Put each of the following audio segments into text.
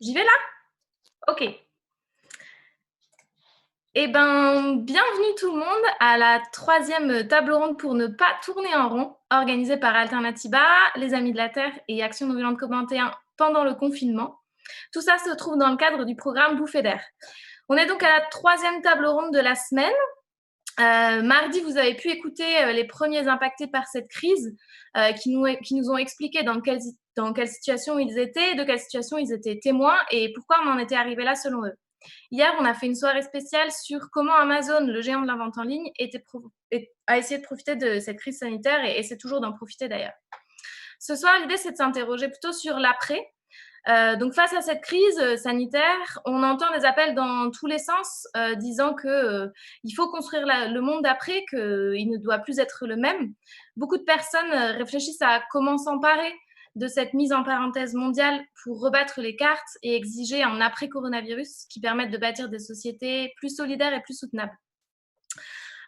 J'y vais là? Ok. Eh ben, bienvenue tout le monde à la troisième table ronde pour ne pas tourner en rond, organisée par Alternatiba, les Amis de la Terre et Action non violente COP21 pendant le confinement. Tout ça se trouve dans le cadre du programme Bouffée d'air. On est donc à la troisième table ronde de la semaine. Mardi, vous avez pu écouter les premiers impactés par cette crise qui nous ont expliqué dans quelle situation ils étaient, de quelle situation ils étaient témoins et pourquoi on en était arrivé là selon eux. Hier, on a fait une soirée spéciale sur comment Amazon, le géant de la vente en ligne, a essayé de profiter de cette crise sanitaire et essaie toujours d'en profiter d'ailleurs. Ce soir, l'idée, c'est de s'interroger plutôt sur l'après. Donc face à cette crise sanitaire, on entend des appels dans tous les sens disant qu'il faut construire le monde d'après, qu'il ne doit plus être le même. Beaucoup de personnes réfléchissent à comment s'emparer de cette mise en parenthèse mondiale pour rebattre les cartes et exiger un après-coronavirus qui permette de bâtir des sociétés plus solidaires et plus soutenables.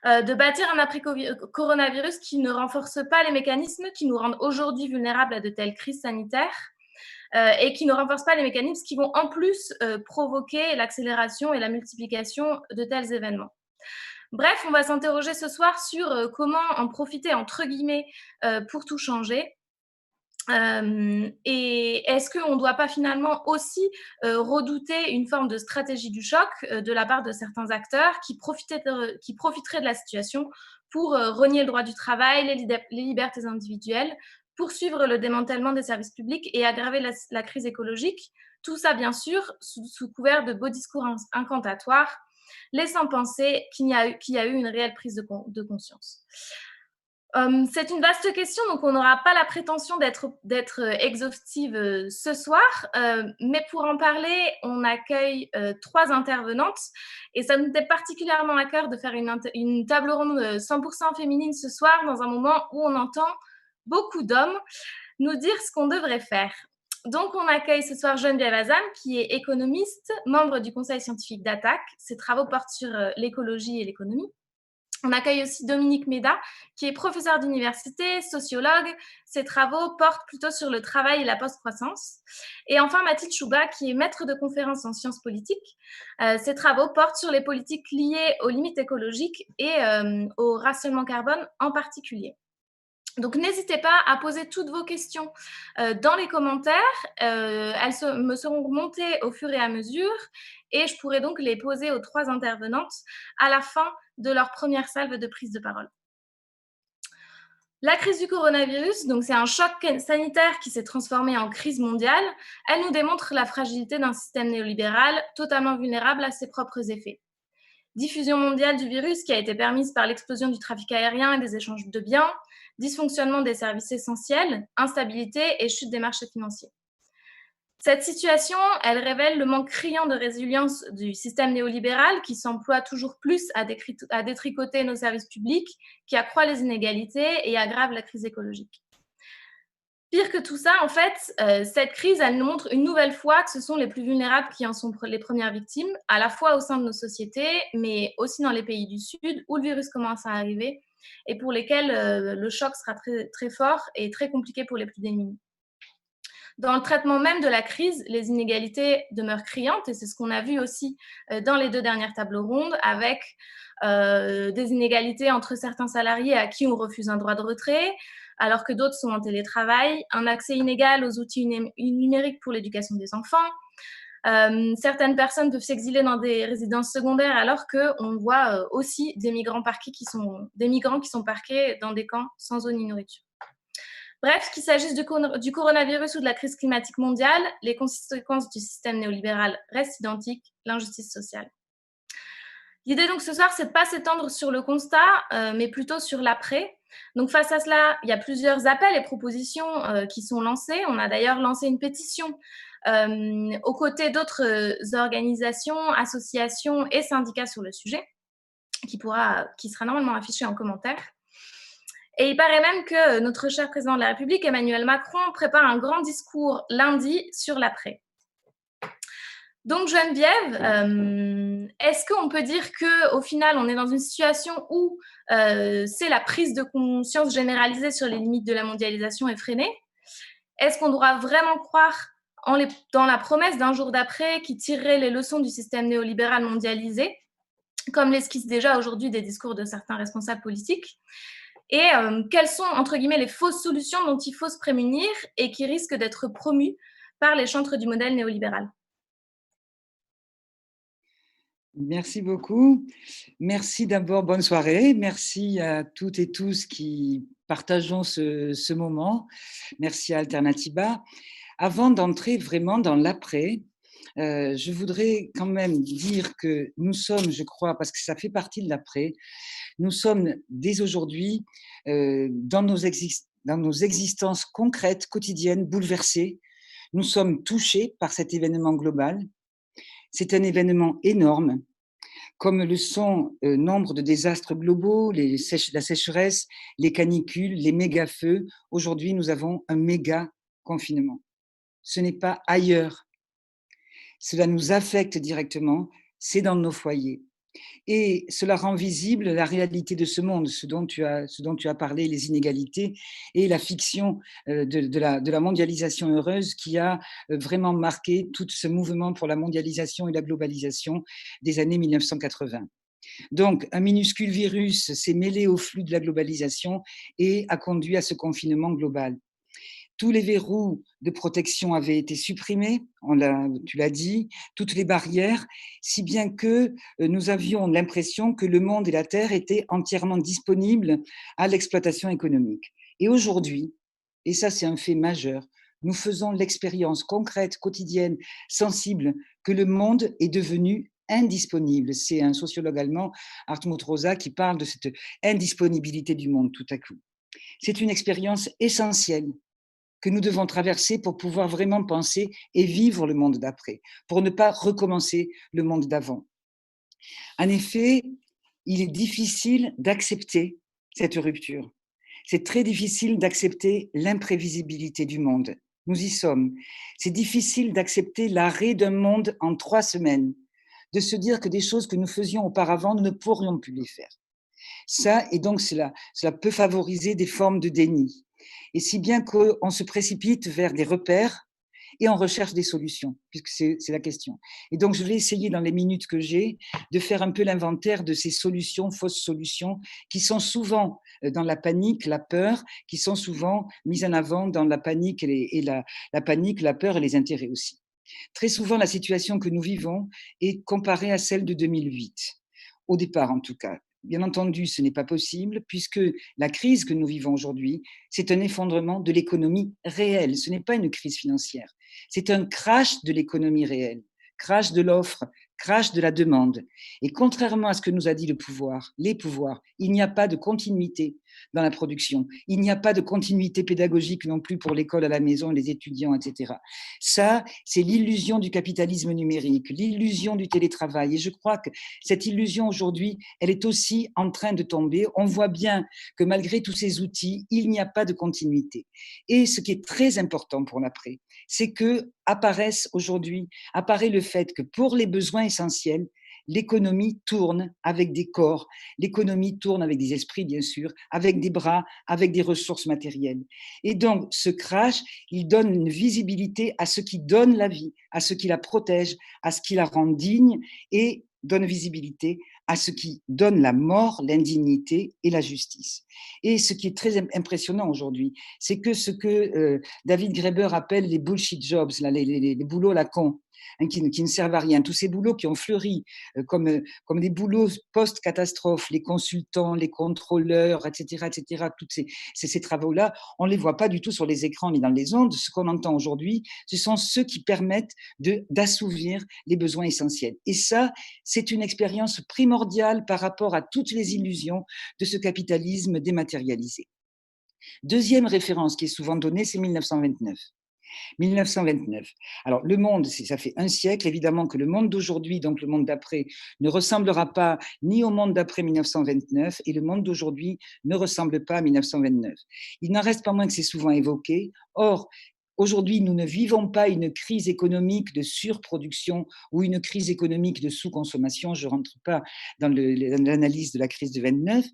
De bâtir un après-coronavirus qui ne renforce pas les mécanismes qui nous rendent aujourd'hui vulnérables à de telles crises sanitaires et qui ne renforce pas les mécanismes qui vont en plus provoquer l'accélération et la multiplication de tels événements. Bref, on va s'interroger ce soir sur comment en profiter, entre guillemets, pour tout changer. Et est-ce qu'on ne doit pas finalement aussi redouter une forme de stratégie du choc de la part de certains acteurs qui profiteraient de la situation pour renier le droit du travail, les libertés individuelles, poursuivre le démantèlement des services publics et aggraver la crise écologique, tout ça bien sûr sous couvert de beaux discours incantatoires, laissant penser qu'il y a eu une réelle prise de conscience. C'est une vaste question, donc on n'aura pas la prétention d'être exhaustive ce soir, mais pour en parler, on accueille 3 intervenantes et ça nous était particulièrement à cœur de faire une table ronde 100% féminine ce soir, dans un moment où on entend beaucoup d'hommes nous dire ce qu'on devrait faire. Donc on accueille ce soir Geneviève Azam, qui est économiste, membre du conseil scientifique d'Attac. Ses travaux portent sur l'écologie et l'économie. On accueille aussi Dominique Méda, qui est professeur d'université, sociologue. Ses travaux portent plutôt sur le travail et la post-croissance. Et enfin, Mathilde Chouba, qui est maître de conférences en sciences politiques. Ses travaux portent sur les politiques liées aux limites écologiques et au rationnement carbone en particulier. Donc, n'hésitez pas à poser toutes vos questions dans les commentaires. Elles me seront remontées au fur et à mesure et je pourrai donc les poser aux 3 intervenantes à la fin de leur première salve de prise de parole. La crise du coronavirus, donc c'est un choc sanitaire qui s'est transformé en crise mondiale. Elle nous démontre la fragilité d'un système néolibéral totalement vulnérable à ses propres effets. Diffusion mondiale du virus qui a été permise par l'explosion du trafic aérien et des échanges de biens, dysfonctionnement des services essentiels, instabilité et chute des marchés financiers. Cette situation, elle révèle le manque criant de résilience du système néolibéral qui s'emploie toujours plus à détricoter nos services publics, qui accroît les inégalités et aggrave la crise écologique. Pire que tout ça, en fait, cette crise, elle nous montre une nouvelle fois que ce sont les plus vulnérables qui en sont les premières victimes, à la fois au sein de nos sociétés, mais aussi dans les pays du Sud, où le virus commence à arriver, et pour lesquels le choc sera très, très fort et très compliqué pour les plus démunis. Dans le traitement même de la crise, les inégalités demeurent criantes, et c'est ce qu'on a vu aussi dans les 2 dernières tables rondes, avec des inégalités entre certains salariés à qui on refuse un droit de retrait, alors que d'autres sont en télétravail, un accès inégal aux outils numériques pour l'éducation des enfants. Certaines personnes peuvent s'exiler dans des résidences secondaires alors qu'on voit aussi des migrants qui sont parqués dans des camps sans eau ni nourriture. Bref, qu'il s'agisse du coronavirus ou de la crise climatique mondiale, les conséquences du système néolibéral restent identiques, l'injustice sociale. L'idée donc ce soir, c'est de ne pas s'étendre sur le constat, mais plutôt sur l'après. Donc face à cela, il y a plusieurs appels et propositions qui sont lancés. On a d'ailleurs lancé une pétition aux côtés d'autres organisations, associations et syndicats sur le sujet, qui sera normalement affiché en commentaire. Et il paraît même que notre cher président de la République, Emmanuel Macron, prépare un grand discours lundi sur l'après. Donc Geneviève, est-ce qu'on peut dire qu'au final, on est dans une situation où c'est la prise de conscience généralisée sur les limites de la mondialisation effrénée? Est-ce qu'on doit vraiment croire dans la promesse d'un jour d'après qui tirerait les leçons du système néolibéral mondialisé, comme l'esquissent déjà aujourd'hui des discours de certains responsables politiques. Et quelles sont, entre guillemets, les fausses solutions dont il faut se prémunir et qui risquent d'être promues par les chantres du modèle néolibéral? Merci beaucoup. Merci d'abord, bonne soirée. Merci à toutes et tous qui partageons ce moment. Merci à Alternativa. Avant d'entrer vraiment dans l'après, je voudrais quand même dire que nous sommes, je crois, parce que ça fait partie de l'après, nous sommes dès aujourd'hui dans nos existences concrètes, quotidiennes, bouleversées. Nous sommes touchés par cet événement global. C'est un événement énorme, comme le sont nombre de désastres globaux, la sécheresse, les canicules, les méga-feux. Aujourd'hui, nous avons un méga confinement. Ce n'est pas ailleurs. Cela nous affecte directement, c'est dans nos foyers. Et cela rend visible la réalité de ce monde, ce dont tu as parlé, les inégalités et la fiction de la mondialisation heureuse qui a vraiment marqué tout ce mouvement pour la mondialisation et la globalisation des années 1980. Donc, un minuscule virus s'est mêlé au flux de la globalisation et a conduit à ce confinement global. Tous les verrous de protection avaient été supprimés, tu l'as dit, toutes les barrières, si bien que nous avions l'impression que le monde et la Terre étaient entièrement disponibles à l'exploitation économique. Et aujourd'hui, et ça c'est un fait majeur, nous faisons l'expérience concrète, quotidienne, sensible, que le monde est devenu indisponible. C'est un sociologue allemand, Hartmut Rosa, qui parle de cette indisponibilité du monde tout à coup. C'est une expérience essentielle que nous devons traverser pour pouvoir vraiment penser et vivre le monde d'après, pour ne pas recommencer le monde d'avant. En effet, il est difficile d'accepter cette rupture. C'est très difficile d'accepter l'imprévisibilité du monde. Nous y sommes. C'est difficile d'accepter l'arrêt d'un monde en 3 semaines, de se dire que des choses que nous faisions auparavant, nous ne pourrions plus les faire. Ça, et donc cela peut favoriser des formes de déni. Et si bien qu'on se précipite vers des repères et on recherche des solutions, puisque c'est la question. Et donc, je vais essayer, dans les minutes que j'ai, de faire un peu l'inventaire de ces solutions, fausses solutions, qui sont souvent dans la panique, la peur, qui sont souvent mises en avant dans la panique et la panique, la peur et les intérêts aussi. Très souvent, la situation que nous vivons est comparée à celle de 2008, au départ en tout cas. Bien entendu, ce n'est pas possible puisque la crise que nous vivons aujourd'hui, c'est un effondrement de l'économie réelle. Ce n'est pas une crise financière. C'est un crash de l'économie réelle, crash de l'offre, crash de la demande. Et contrairement à ce que nous a dit le pouvoir, les pouvoirs, il n'y a pas de continuité dans la production. Il n'y a pas de continuité pédagogique non plus pour l'école à la maison, les étudiants, etc. Ça, c'est l'illusion du capitalisme numérique, l'illusion du télétravail. Et je crois que cette illusion aujourd'hui, elle est aussi en train de tomber. On voit bien que malgré tous ces outils, il n'y a pas de continuité. Et ce qui est très important pour l'après, c'est que apparaît le fait que pour les besoins essentiels, l'économie tourne avec des corps, l'économie tourne avec des esprits, bien sûr, avec des bras, avec des ressources matérielles. Et donc, ce crash, il donne une visibilité à ce qui donne la vie, à ce qui la protège, à ce qui la rend digne et donne visibilité à ce qui donne la mort, l'indignité et la justice. Et ce qui est très impressionnant aujourd'hui, c'est que ce que David Graeber appelle les bullshit jobs, là, les boulots à la con, hein, qui ne servent à rien, tous ces boulots qui ont fleuri comme des boulots post-catastrophe, les consultants, les contrôleurs, etc., tous ces travaux-là, on ne les voit pas du tout sur les écrans ni dans les ondes. Ce qu'on entend aujourd'hui, ce sont ceux qui permettent d'assouvir les besoins essentiels. Et ça, c'est une expérience primordiale par rapport à toutes les illusions de ce capitalisme dématérialisé. Deuxième référence qui est souvent donnée, c'est 1929. 1929. Alors, le monde, ça fait un siècle, évidemment que le monde d'aujourd'hui, donc le monde d'après, ne ressemblera pas ni au monde d'après 1929, et le monde d'aujourd'hui ne ressemble pas à 1929. Il n'en reste pas moins que c'est souvent évoqué. Or, aujourd'hui, nous ne vivons pas une crise économique de surproduction ou une crise économique de sous-consommation. Je ne rentre pas dans l'analyse de la crise de 29,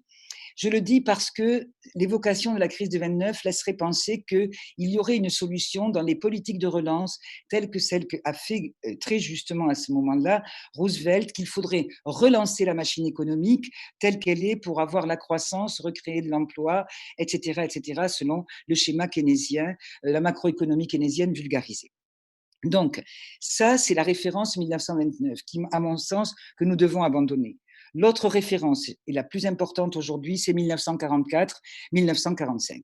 Je le dis parce que l'évocation de la crise de 29 laisserait penser qu'il y aurait une solution dans les politiques de relance telles que celle qu'a fait très justement à ce moment-là Roosevelt, qu'il faudrait relancer la machine économique telle qu'elle est pour avoir la croissance, recréer de l'emploi, etc., selon le schéma keynésien, la macroéconomie keynésienne vulgarisée. Donc, ça, c'est la référence 1929, qui, à mon sens, que nous devons abandonner. L'autre référence, et la plus importante aujourd'hui, c'est 1944-1945.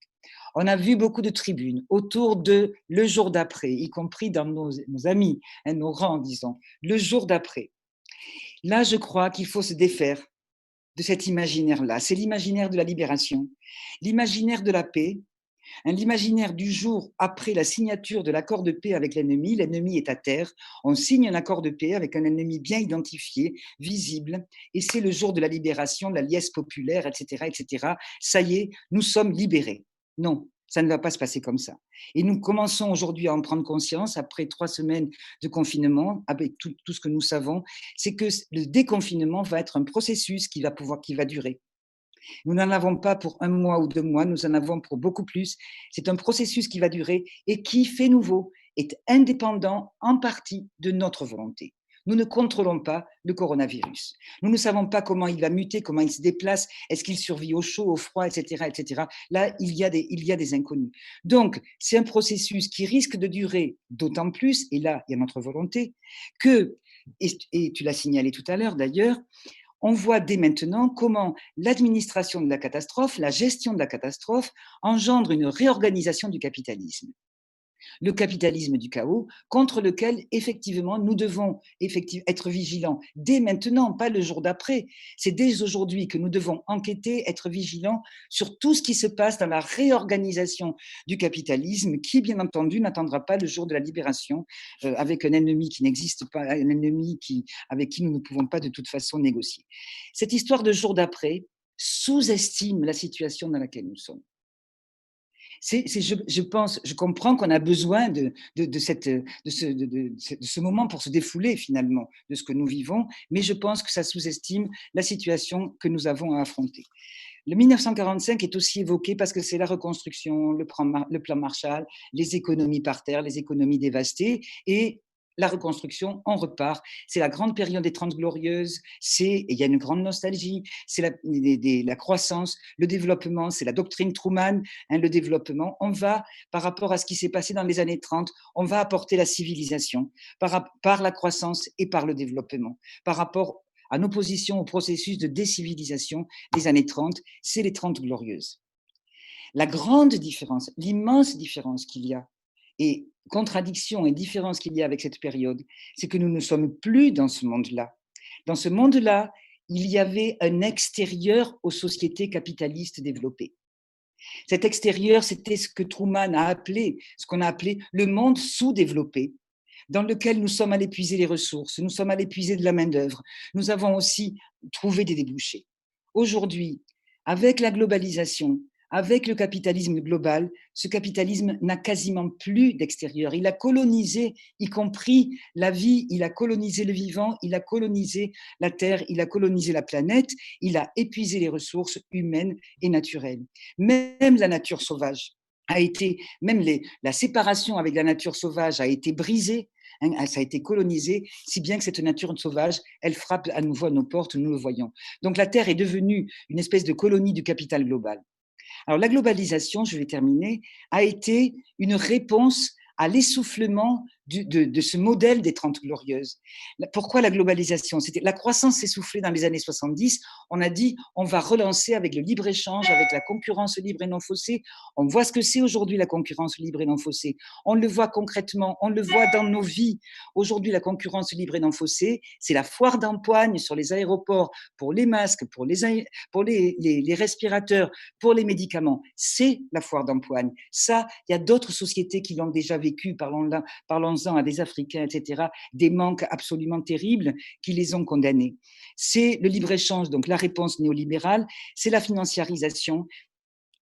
On a vu beaucoup de tribunes autour de le jour d'après, y compris dans nos amis, nos rangs, disons, le jour d'après. Là, je crois qu'il faut se défaire de cet imaginaire-là. C'est l'imaginaire de la libération, l'imaginaire de la paix, l'imaginaire du jour après la signature de l'accord de paix avec l'ennemi. L'ennemi est à terre. On signe un accord de paix avec un ennemi bien identifié, visible, et c'est le jour de la libération, de la liesse populaire, etc. Ça y est, nous sommes libérés. Non, ça ne va pas se passer comme ça. Et nous commençons aujourd'hui à en prendre conscience après 3 semaines de confinement, avec tout ce que nous savons, c'est que le déconfinement va être un processus qui va durer. Nous n'en avons pas pour 1 mois ou 2 mois, nous en avons pour beaucoup plus. C'est un processus qui va durer et qui, fait nouveau, est indépendant en partie de notre volonté. Nous ne contrôlons pas le coronavirus. Nous ne savons pas comment il va muter, comment il se déplace, est-ce qu'il survit au chaud, au froid, etc. Là, il y a des inconnus. Donc, c'est un processus qui risque de durer d'autant plus, et là, il y a notre volonté, que, et tu l'as signalé tout à l'heure d'ailleurs, on voit dès maintenant comment l'administration de la catastrophe, la gestion de la catastrophe, engendre une réorganisation du capitalisme. Le capitalisme du chaos, contre lequel, effectivement, nous devons être vigilants dès maintenant, pas le jour d'après. C'est dès aujourd'hui que nous devons enquêter, être vigilants sur tout ce qui se passe dans la réorganisation du capitalisme, qui, bien entendu, n'attendra pas le jour de la libération, avec un ennemi qui n'existe pas, un ennemi avec qui nous ne pouvons pas de toute façon négocier. Cette histoire de jour d'après sous-estime la situation dans laquelle nous sommes. Je pense, je comprends qu'on a besoin de ce moment pour se défouler finalement de ce que nous vivons, mais je pense que ça sous-estime la situation que nous avons à affronter. Le 1945 est aussi évoqué parce que c'est la reconstruction, le plan Marshall, les économies par terre, les économies dévastées, et la reconstruction, on repart. C'est la grande période des Trente Glorieuses, il y a une grande nostalgie, c'est la croissance, le développement, c'est la doctrine Truman, le développement. On va, par rapport à ce qui s'est passé dans les années 30, on va apporter la civilisation par la croissance et par le développement. Par rapport en opposition au processus de décivilisation des années 30, c'est les Trente Glorieuses. La grande différence, l'immense différence qu'il y a, et contradiction et différence qu'il y a avec cette période, c'est que nous ne sommes plus dans ce monde-là. Dans ce monde-là, il y avait un extérieur aux sociétés capitalistes développées. Cet extérieur, c'était ce que Truman a appelé, ce qu'on a appelé le monde sous-développé, dans lequel nous sommes allés puiser les ressources, nous sommes allés puiser de la main-d'œuvre, nous avons aussi trouvé des débouchés. Aujourd'hui, avec la globalisation, avec le capitalisme global, ce capitalisme n'a quasiment plus d'extérieur. Il a colonisé, y compris la vie, il a colonisé le vivant, il a colonisé la Terre, il a colonisé la planète, il a épuisé les ressources humaines et naturelles. Même la nature sauvage a été, la séparation avec la nature sauvage a été brisée, ça a été colonisé, si bien que cette nature sauvage, elle frappe à nouveau à nos portes, nous le voyons. Donc la Terre est devenue une espèce de colonie du capital global. Alors la globalisation, je vais terminer, a été une réponse à l'essoufflement de ce modèle des Trente Glorieuses. Pourquoi la globalisation? La croissance s'essoufflait dans les années 70. On a dit, on va relancer avec le libre-échange, avec la concurrence libre et non faussée. On voit ce que c'est aujourd'hui la concurrence libre et non faussée. On le voit concrètement, on le voit dans nos vies. Aujourd'hui, la concurrence libre et non faussée, c'est la foire d'empoigne sur les aéroports pour les masques, pour les respirateurs, pour les médicaments. C'est la foire d'empoigne. Ça, il y a d'autres sociétés qui l'ont déjà vécu, parlons-en à des Africains, etc., des manques absolument terribles qui les ont condamnés. C'est le libre-échange, donc la réponse néolibérale, c'est la financiarisation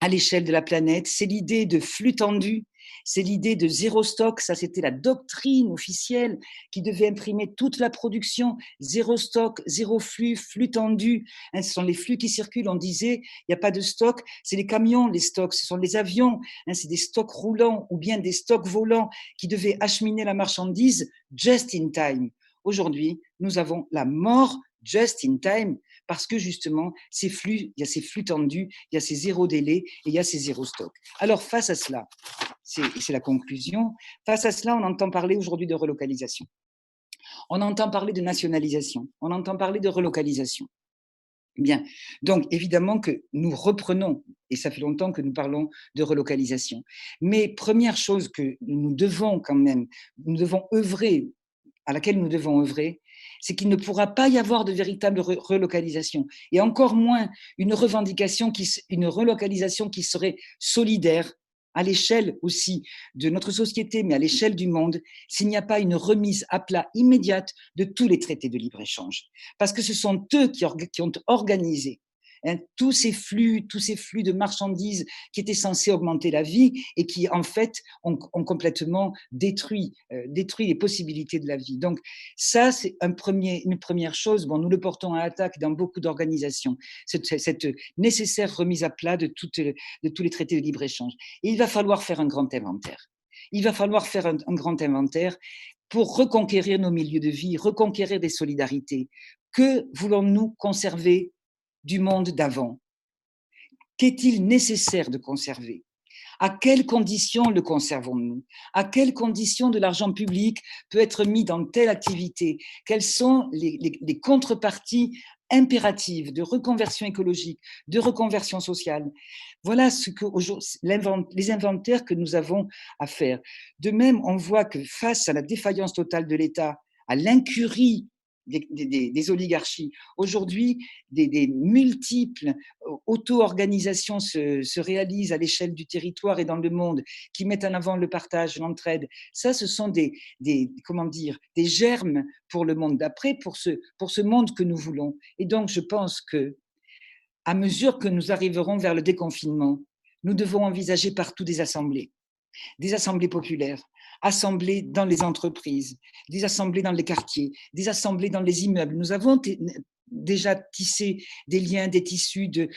à l'échelle de la planète, c'est l'idée de flux tendus, C'est l'idée de zéro stock, ça c'était la doctrine officielle qui devait imprimer toute la production, zéro stock, zéro flux, flux tendu. Hein, ce sont les flux qui circulent, on disait, il n'y a pas de stock, c'est les camions, les stocks, ce sont les avions, hein, c'est des stocks roulants ou bien des stocks volants qui devaient acheminer la marchandise just in time. Aujourd'hui, nous avons la mort just in time parce que justement, ces flux, il y a ces flux tendus, il y a ces zéro délai et il y a ces zéro stock. Alors, face à cela, c'est la conclusion, face à cela, on entend parler aujourd'hui de relocalisation. On entend parler de nationalisation, on entend parler de relocalisation. Bien, donc évidemment que nous reprenons, et ça fait longtemps que nous parlons de relocalisation. Mais première chose que nous devons quand même, nous devons œuvrer, à laquelle nous devons œuvrer, c'est qu'il ne pourra pas y avoir de véritable relocalisation, et encore moins une relocalisation qui serait solidaire à l'échelle aussi de notre société, mais à l'échelle du monde, s'il n'y a pas une remise à plat immédiate de tous les traités de libre-échange. Parce que ce sont eux qui ont organisé, hein, tous ces flux de marchandises qui étaient censés augmenter la vie et qui, en fait, ont complètement détruit les possibilités de la vie. Donc, ça, c'est une première chose. Bon, nous le portons à attaque dans beaucoup d'organisations, cette nécessaire remise à plat de tous les traités de libre-échange. Et il va falloir faire un grand inventaire. Il va falloir faire un grand inventaire pour reconquérir nos milieux de vie, reconquérir des solidarités. Que voulons-nous conserver du monde d'avant? Qu'est-il nécessaire de conserver? À quelles conditions le conservons-nous? À quelles conditions de l'argent public peut être mis dans telle activité? Quelles sont les contreparties impératives de reconversion écologique, de reconversion sociale? Voilà les inventaires que nous avons à faire. De même, on voit que face à la défaillance totale de l'État, à l'incurie des oligarchies, aujourd'hui, des multiples auto-organisations se réalisent à l'échelle du territoire et dans le monde, qui mettent en avant le partage, l'entraide. Ça, ce sont des germes pour le monde d'après, pour ce monde que nous voulons. Et donc, je pense que, à mesure que nous arriverons vers le déconfinement, nous devons envisager partout des assemblées populaires, assemblées dans les entreprises, des assemblées dans les quartiers, des assemblées dans les immeubles. Nous avons déjà tissé des liens, des tissus de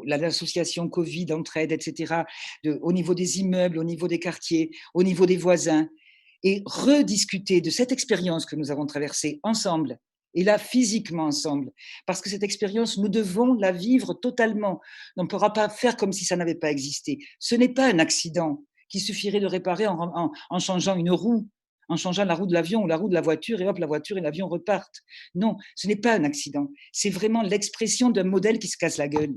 l'association Covid, Entraide, etc., au niveau des immeubles, au niveau des quartiers, au niveau des voisins, et rediscuter de cette expérience que nous avons traversée ensemble, et là, physiquement ensemble, parce que cette expérience, nous devons la vivre totalement. On ne pourra pas faire comme si ça n'avait pas existé. Ce n'est pas un accident qu'il suffirait de réparer en changeant une roue, en changeant la roue de l'avion ou la roue de la voiture, et hop, la voiture et l'avion repartent. Non, ce n'est pas un accident. C'est vraiment l'expression d'un modèle qui se casse la gueule.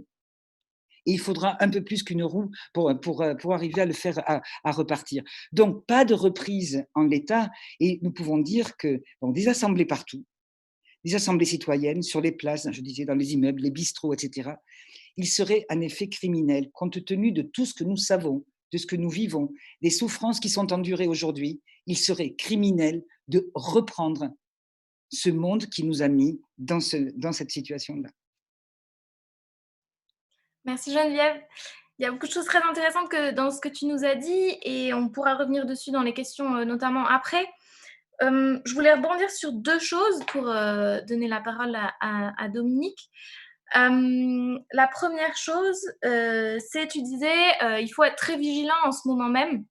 Et il faudra un peu plus qu'une roue pour arriver à le faire à repartir. Donc, pas de reprise en l'état, et nous pouvons dire que des assemblées partout, des assemblées citoyennes sur les places, je disais dans les immeubles, les bistrots, etc., il serait en effet criminel, compte tenu de tout ce que nous savons, de ce que nous vivons, des souffrances qui sont endurées aujourd'hui, il serait criminel de reprendre ce monde qui nous a mis dans cette situation-là. Merci Geneviève. Il y a beaucoup de choses très intéressantes dans ce que tu nous as dit et on pourra revenir dessus dans les questions notamment après. Je voulais rebondir sur deux choses pour donner la parole à Dominique. La première chose, c'est, tu disais, il faut être très vigilant en ce moment même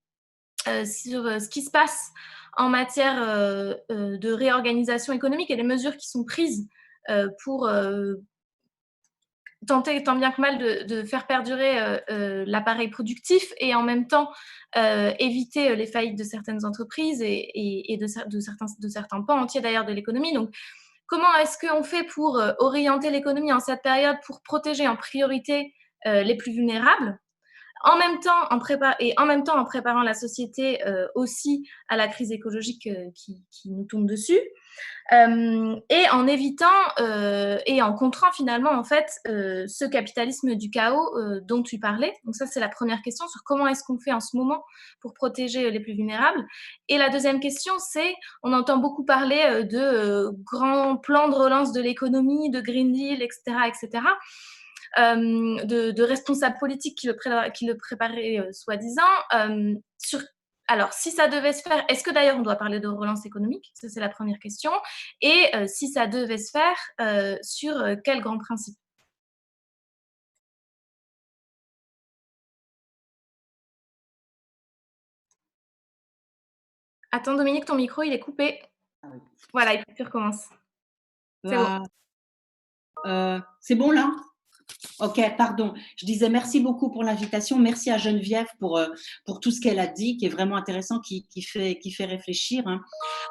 sur ce qui se passe en matière de réorganisation économique et les mesures qui sont prises pour tenter tant bien que mal de faire perdurer l'appareil productif et en même temps éviter les faillites de certaines entreprises et de certains pans entiers d'ailleurs de l'économie. Donc, comment est-ce qu'on fait pour orienter l'économie en cette période pour protéger en priorité les plus vulnérables en même temps, en préparant la société aussi à la crise écologique qui nous tombe dessus, et en évitant et en contrant finalement en fait ce capitalisme du chaos dont tu parlais. Donc ça, c'est la première question sur comment est-ce qu'on fait en ce moment pour protéger les plus vulnérables. Et la deuxième question, c'est, on entend beaucoup parler de grands plans de relance de l'économie, de Green Deal, etc., etc. de responsables politiques qui le préparaient, soi-disant. Alors, si ça devait se faire, est-ce que d'ailleurs on doit parler de relance économique? Ça, c'est la première question. Et si ça devait se faire, sur quels grands principes? Attends, Dominique, ton micro, il est coupé. Ah oui. Voilà, il faut que tu recommences. C'est bon. C'est bon là? Ok, pardon. Je disais merci beaucoup pour l'invitation. Merci à Geneviève pour tout ce qu'elle a dit, qui est vraiment intéressant, qui fait réfléchir, hein.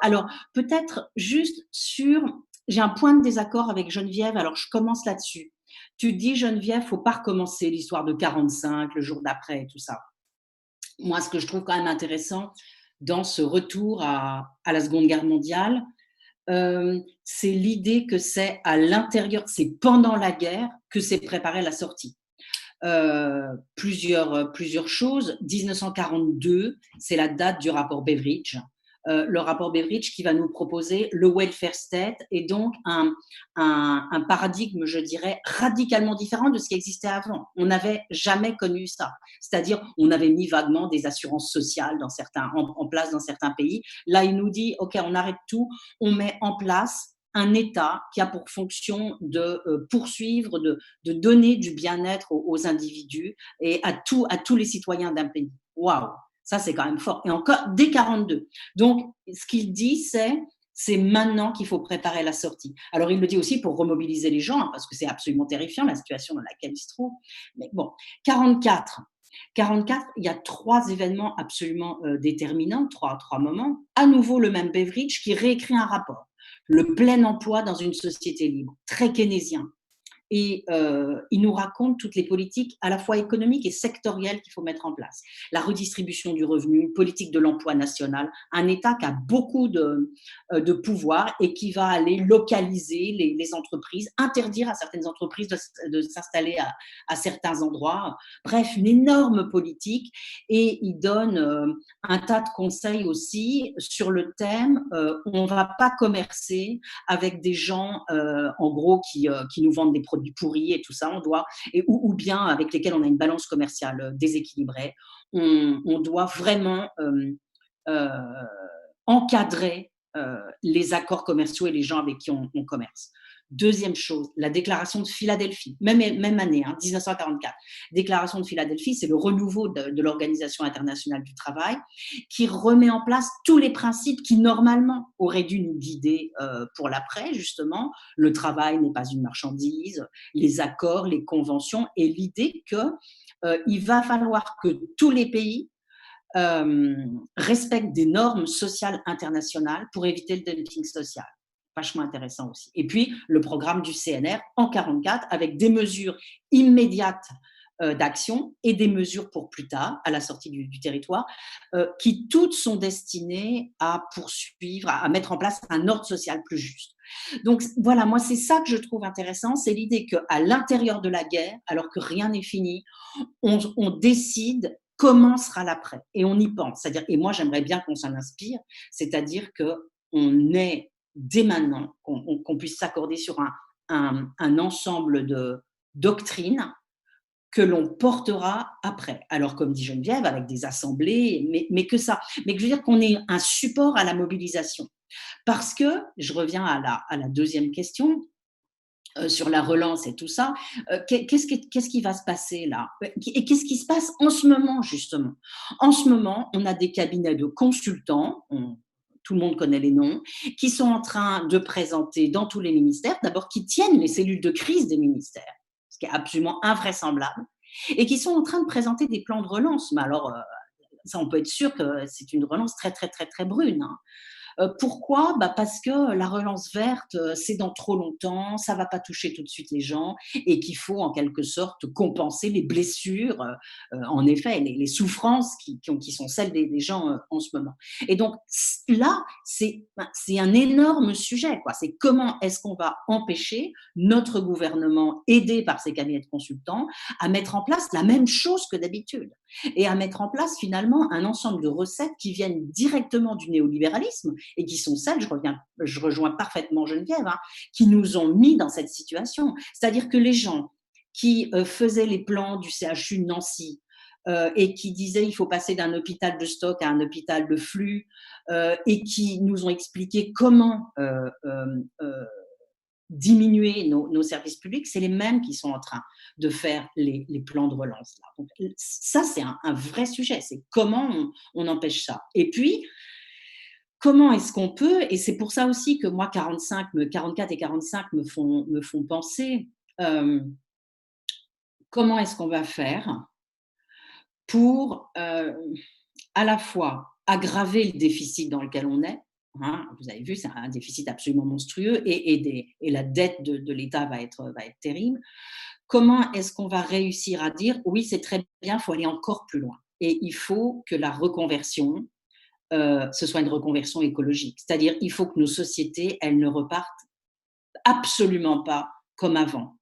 Alors, peut-être juste j'ai un point de désaccord avec Geneviève, alors je commence là-dessus. Tu dis, Geneviève, faut pas recommencer l'histoire de 45, le jour d'après et tout ça. Moi, ce que je trouve quand même intéressant dans ce retour à la Seconde Guerre mondiale, c'est l'idée que c'est à l'intérieur, c'est pendant la guerre que s'est préparée la sortie. Plusieurs choses. 1942, c'est la date du rapport Beveridge. Le rapport Beveridge qui va nous proposer le welfare state et donc un paradigme, je dirais, radicalement différent de ce qui existait avant. On n'avait jamais connu ça. C'est-à-dire, on avait mis vaguement des assurances sociales en place dans certains pays. Là, il nous dit, OK, on arrête tout, on met en place un État qui a pour fonction de poursuivre, de donner du bien-être aux individus et à tous les citoyens d'un pays. Waouh, ça c'est quand même fort. Et encore dès 42. Donc, ce qu'il dit, c'est maintenant qu'il faut préparer la sortie. Alors, il le dit aussi pour remobiliser les gens, hein, parce que c'est absolument terrifiant la situation dans laquelle ils se trouvent. Mais bon, 44. 44, il y a 3 événements absolument déterminants, trois moments. À nouveau, le même Beveridge qui réécrit un rapport. Le plein emploi dans une société libre, très keynésien. Et il nous raconte toutes les politiques à la fois économiques et sectorielles qu'il faut mettre en place. La redistribution du revenu, une politique de l'emploi national, un État qui a beaucoup de pouvoir et qui va aller localiser les entreprises, interdire à certaines entreprises de s'installer à certains endroits. Bref, une énorme politique. Et il donne un tas de conseils aussi sur le thème on ne va pas commercer avec des gens, en gros, qui nous vendent des produits pourris et tout ça, ou bien avec lesquels on a une balance commerciale déséquilibrée. On doit vraiment euh, encadrer les accords commerciaux et les gens avec qui on commerce. Deuxième chose, la déclaration de Philadelphie, même année, hein, 1944. Déclaration de Philadelphie, c'est le renouveau de l'Organisation internationale du travail qui remet en place tous les principes qui, normalement, auraient dû nous guider pour l'après, justement. Le travail n'est pas une marchandise, les accords, les conventions, et l'idée qu'il va falloir que tous les pays respectent des normes sociales internationales pour éviter le dumping social. Vachement intéressant aussi. Et puis, le programme du CNR en 1944 avec des mesures immédiates d'action et des mesures pour plus tard, à la sortie du territoire, qui toutes sont destinées à poursuivre, à mettre en place un ordre social plus juste. Donc voilà, moi c'est ça que je trouve intéressant, c'est l'idée qu'à l'intérieur de la guerre, alors que rien n'est fini, on décide comment sera l'après et on y pense. C'est-à-dire, et moi j'aimerais bien qu'on s'en inspire, c'est-à-dire qu'on ait dès maintenant, qu'on puisse s'accorder sur un ensemble de doctrines que l'on portera après. Alors, comme dit Geneviève, avec des assemblées, mais que ça. Mais que je veux dire qu'on ait un support à la mobilisation. Parce que, je reviens à la deuxième question, sur la relance et tout ça, qu'est-ce qui va se passer là? Et qu'est-ce qui se passe en ce moment, justement? En ce moment, on a des cabinets de consultants, tout le monde connaît les noms, qui sont en train de présenter dans tous les ministères, d'abord qui tiennent les cellules de crise des ministères, ce qui est absolument invraisemblable, et qui sont en train de présenter des plans de relance. Mais alors, ça, on peut être sûr que c'est une relance très, très, très, très brune, hein. Pourquoi? Parce que la relance verte, c'est dans trop longtemps, ça ne va pas toucher tout de suite les gens et qu'il faut en quelque sorte compenser les blessures, en effet, les souffrances qui sont celles des gens en ce moment. Et donc là, c'est un énorme sujet, quoi. C'est comment est-ce qu'on va empêcher notre gouvernement, aidé par ces cabinets de consultants, à mettre en place la même chose que d'habitude et à mettre en place finalement un ensemble de recettes qui viennent directement du néolibéralisme et qui sont celles, je rejoins parfaitement Geneviève, hein, qui nous ont mis dans cette situation. C'est-à-dire que les gens qui faisait les plans du CHU de Nancy, et qui disait il faut passer d'un hôpital de stock à un hôpital de flux, et qui nous ont expliqué comment diminuer nos services publics, c'est les mêmes qui sont en train de faire les plans de relance. Là. Donc, ça, c'est un vrai sujet. C'est comment on empêche ça. Et puis, comment est-ce qu'on peut, et c'est pour ça aussi que moi, 44 et 45 me font penser, comment est-ce qu'on va faire pour à la fois aggraver le déficit dans lequel on est, hein, vous avez vu, c'est un déficit absolument monstrueux et la dette de l'État va être terrible. Comment est-ce qu'on va réussir à dire oui, c'est très bien, il faut aller encore plus loin et il faut que la reconversion, ce soit une reconversion écologique. C'est-à-dire, il faut que nos sociétés, elles ne repartent absolument pas comme avant.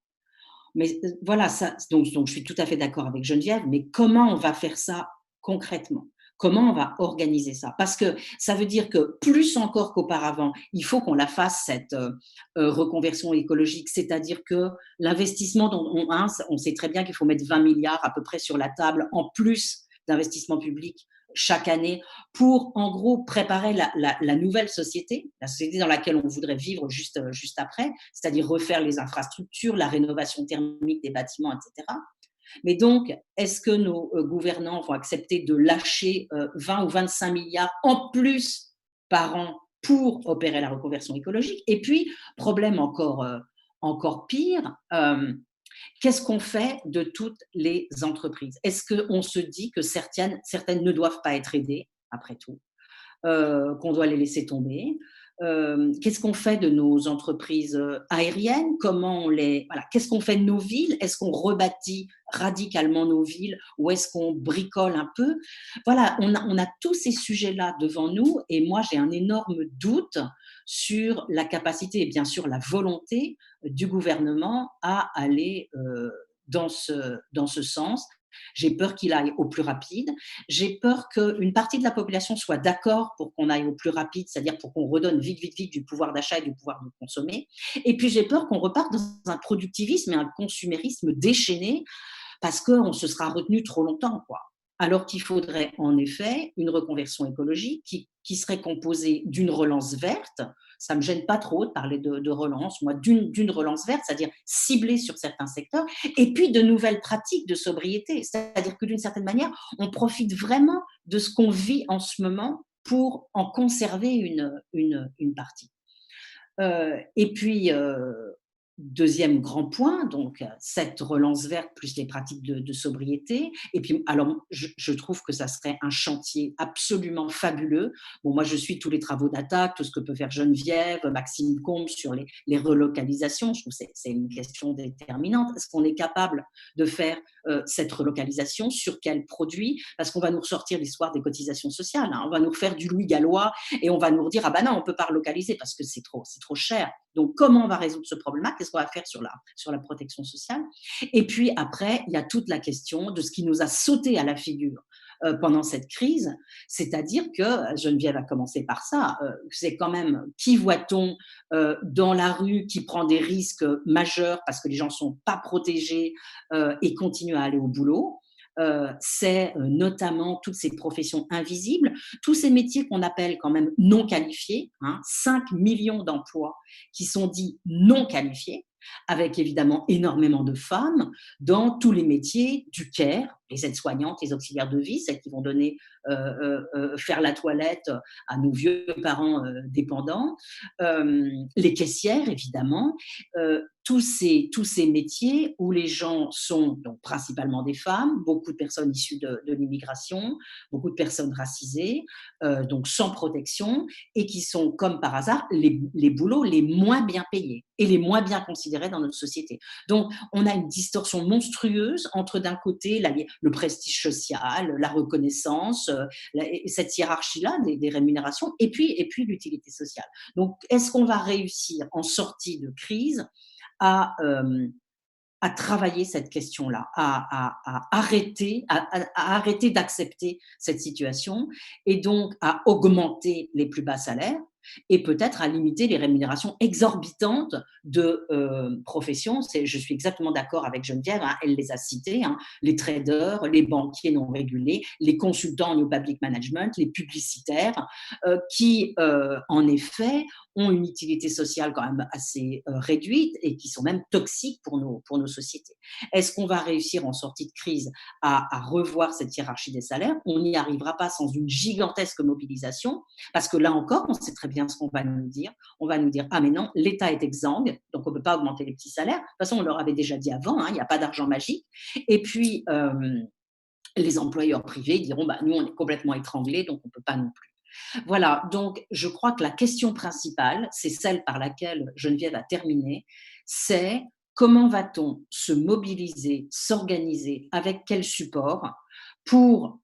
Mais voilà, ça, donc je suis tout à fait d'accord avec Geneviève, mais comment on va faire ça concrètement? Comment on va organiser ça? Parce que ça veut dire que plus encore qu'auparavant, il faut qu'on la fasse, cette reconversion écologique, c'est-à-dire que l'investissement dont on sait très bien qu'il faut mettre 20 milliards à peu près sur la table en plus d'investissement public chaque année pour, en gros, préparer la nouvelle société, la société dans laquelle on voudrait vivre juste après, c'est-à-dire refaire les infrastructures, la rénovation thermique des bâtiments, etc. Mais donc, est-ce que nos gouvernants vont accepter de lâcher 20 ou 25 milliards en plus par an pour opérer la reconversion écologique? Et puis, problème encore pire, qu'est-ce qu'on fait de toutes les entreprises? Est-ce qu'on se dit que certaines ne doivent pas être aidées, après tout, qu'on doit les laisser tomber? Qu'est-ce qu'on fait de nos entreprises aériennes? Voilà, qu'est-ce qu'on fait de nos villes? Est-ce qu'on rebâtit radicalement nos villes ou est-ce qu'on bricole un peu? Voilà, on a tous ces sujets-là devant nous et moi j'ai un énorme doute sur la capacité et bien sûr la volonté du gouvernement à aller dans ce sens. J'ai peur qu'il aille au plus rapide. J'ai peur qu'une partie de la population soit d'accord pour qu'on aille au plus rapide, c'est-à-dire pour qu'on redonne vite, vite, vite du pouvoir d'achat et du pouvoir de consommer. Et puis j'ai peur qu'on reparte dans un productivisme et un consumérisme déchaîné parce qu'on se sera retenu trop longtemps, quoi. Alors qu'il faudrait en effet une reconversion écologique qui serait composée d'une relance verte. Ça ne me gêne pas trop de parler de relance, moi, d'une relance verte, c'est-à-dire ciblée sur certains secteurs, et puis de nouvelles pratiques de sobriété. C'est-à-dire que d'une certaine manière, on profite vraiment de ce qu'on vit en ce moment pour en conserver une partie. Et puis, deuxième grand point, donc cette relance verte plus les pratiques de sobriété. Et puis, alors, je trouve que ça serait un chantier absolument fabuleux. Bon, moi, je suis tous les travaux d'attaque, tout ce que peut faire Geneviève, Maxime Combe sur les relocalisations. Je trouve que c'est une question déterminante. Est-ce qu'on est capable de faire cette relocalisation? Sur quels produits? Parce qu'on va nous ressortir l'histoire des cotisations sociales. Hein. On va nous refaire du Louis Gallois et on va nous redire ah ben non, on peut pas relocaliser parce que c'est trop cher. Donc, comment on va résoudre ce problème-là? Qu'est-ce qu'on va faire sur la protection sociale? Et puis après, il y a toute la question de ce qui nous a sauté à la figure pendant cette crise, c'est-à-dire que, Geneviève a commencé par ça, c'est quand même qui voit-on dans la rue qui prend des risques majeurs parce que les gens ne sont pas protégés et continuent à aller au boulot? C'est notamment toutes ces professions invisibles, tous ces métiers qu'on appelle quand même non qualifiés, hein, 5 millions d'emplois qui sont dits non qualifiés, avec évidemment énormément de femmes dans tous les métiers du care, les aides-soignantes, les auxiliaires de vie, celles qui vont donner, faire la toilette à nos vieux parents dépendants, les caissières évidemment, tous ces métiers où les gens sont donc principalement des femmes, beaucoup de personnes issues de l'immigration, beaucoup de personnes racisées, donc sans protection, et qui sont, comme par hasard, les boulots les moins bien payés et les moins bien considérés dans notre société. Donc, on a une distorsion monstrueuse entre, d'un côté, le prestige social, la reconnaissance, cette hiérarchie-là des rémunérations, et puis l'utilité sociale. Donc, est-ce qu'on va réussir, en sortie de crise, à travailler cette question-là, à arrêter d'accepter cette situation et donc à augmenter les plus bas salaires et peut-être à limiter les rémunérations exorbitantes de professions. Je suis exactement d'accord avec Geneviève, hein, elle les a citées, hein, les traders, les banquiers non régulés, les consultants en new public management, les publicitaires, qui, en effet, ont une utilité sociale quand même assez réduite et qui sont même toxiques pour nos sociétés. Est-ce qu'on va réussir en sortie de crise à revoir cette hiérarchie des salaires? On n'y arrivera pas sans une gigantesque mobilisation, parce que là encore, on sait très bien ce qu'on va nous dire. On va nous dire, ah mais non, l'État est exsangue, donc on ne peut pas augmenter les petits salaires. De toute façon, on leur avait déjà dit avant, hein, il n'y a pas d'argent magique. Et puis, les employeurs privés diront, bah, nous, on est complètement étranglés, donc on ne peut pas non plus. Voilà, donc je crois que la question principale, c'est celle par laquelle Geneviève a terminé, c'est comment va-t-on se mobiliser, s'organiser, avec quel support pour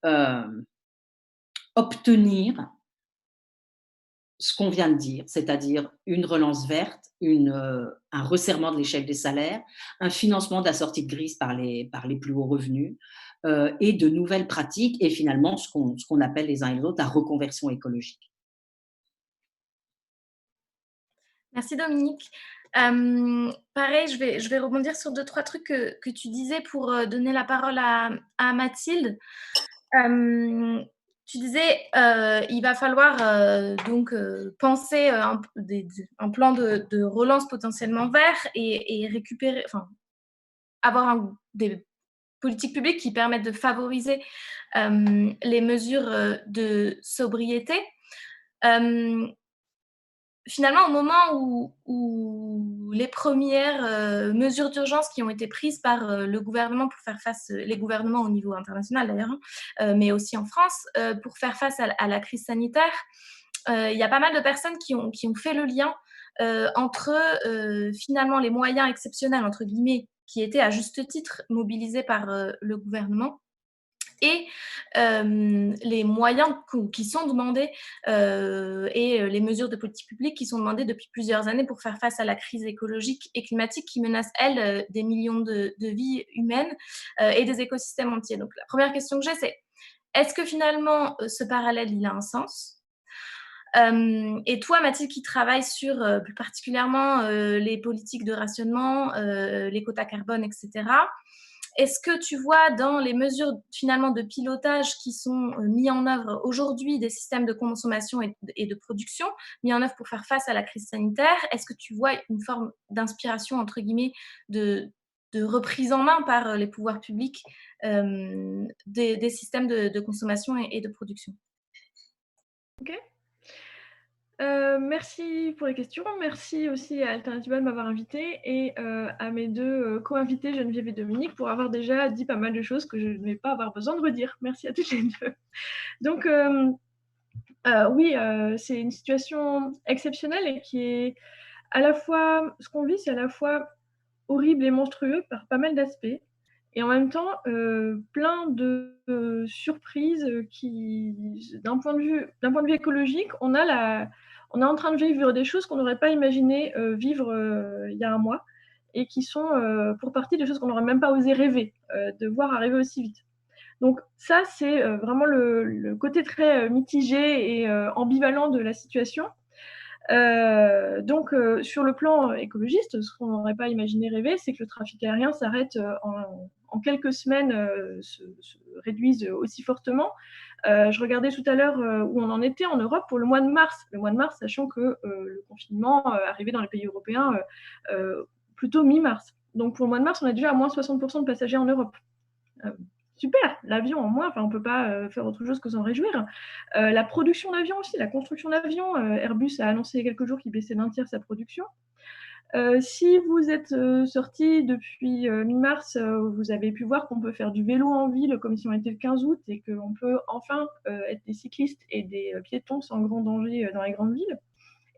obtenir ce qu'on vient de dire, c'est-à-dire une relance verte, un resserrement de l'échelle des salaires, un financement de la sortie de crise par les plus hauts revenus, et de nouvelles pratiques et finalement ce qu'on appelle les uns et les autres la reconversion écologique. Merci Dominique. Pareil, je vais rebondir sur 2-3 trucs que tu disais pour donner la parole à Mathilde. Tu disais, il va falloir donc penser un plan de relance potentiellement vert et récupérer, enfin, avoir des politiques publiques qui permettent de favoriser les mesures de sobriété. Finalement, au moment où les premières mesures d'urgence qui ont été prises par le gouvernement pour faire face, les gouvernements au niveau international d'ailleurs, mais aussi en France, pour faire face à la crise sanitaire, il y a pas mal de personnes qui ont fait le lien entre finalement les moyens exceptionnels, entre guillemets, qui étaient à juste titre mobilisés par le gouvernement et les moyens qui sont demandés et les mesures de politique publique qui sont demandées depuis plusieurs années pour faire face à la crise écologique et climatique qui menace, elle, des millions de vies humaines et des écosystèmes entiers. Donc la première question que j'ai, c'est est-ce que finalement ce parallèle, il a un sens ? Et toi, Mathilde, qui travaille sur plus particulièrement les politiques de rationnement, les quotas carbone, etc., est-ce que tu vois dans les mesures finalement de pilotage qui sont mis en œuvre aujourd'hui des systèmes de consommation et de production mis en œuvre pour faire face à la crise sanitaire, est-ce que tu vois une forme d'inspiration, entre guillemets, de reprise en main par les pouvoirs publics des systèmes de consommation et de production ? Ok. Merci pour les questions. Merci aussi à Alternativa de m'avoir invitée et à mes deux co-invités, Geneviève et Dominique, pour avoir déjà dit pas mal de choses que je ne vais pas avoir besoin de redire. Merci à toutes les deux. Donc, oui, c'est une situation exceptionnelle et qui est à la fois, ce qu'on vit, c'est à la fois horrible et monstrueux par pas mal d'aspects. Et en même temps, plein de surprises qui, d'un point de vue écologique, on est en train de vivre des choses qu'on n'aurait pas imaginé vivre il y a un mois et qui sont pour partie des choses qu'on n'aurait même pas osé rêver de voir arriver aussi vite. Donc ça, c'est vraiment le côté très mitigé et ambivalent de la situation. Donc, sur le plan écologiste, ce qu'on n'aurait pas imaginé rêver, c'est que le trafic aérien s'arrête en quelques semaines, se réduise aussi fortement. Je regardais tout à l'heure où on en était en Europe pour le mois de mars. Le mois de mars, sachant que le confinement arrivait dans les pays européens plutôt mi-mars. Donc, pour le mois de mars, on est déjà à moins 60% de passagers en Europe. Super, l'avion en moins, on ne peut pas faire autre chose que s'en réjouir. La production d'avions aussi, la construction d'avions, Airbus a annoncé il y a quelques jours qu'il baissait d'un tiers sa production. Si vous êtes sortis depuis mi-mars, vous avez pu voir qu'on peut faire du vélo en ville comme si on était le 15 août et qu'on peut enfin être des cyclistes et des piétons sans grand danger dans les grandes villes.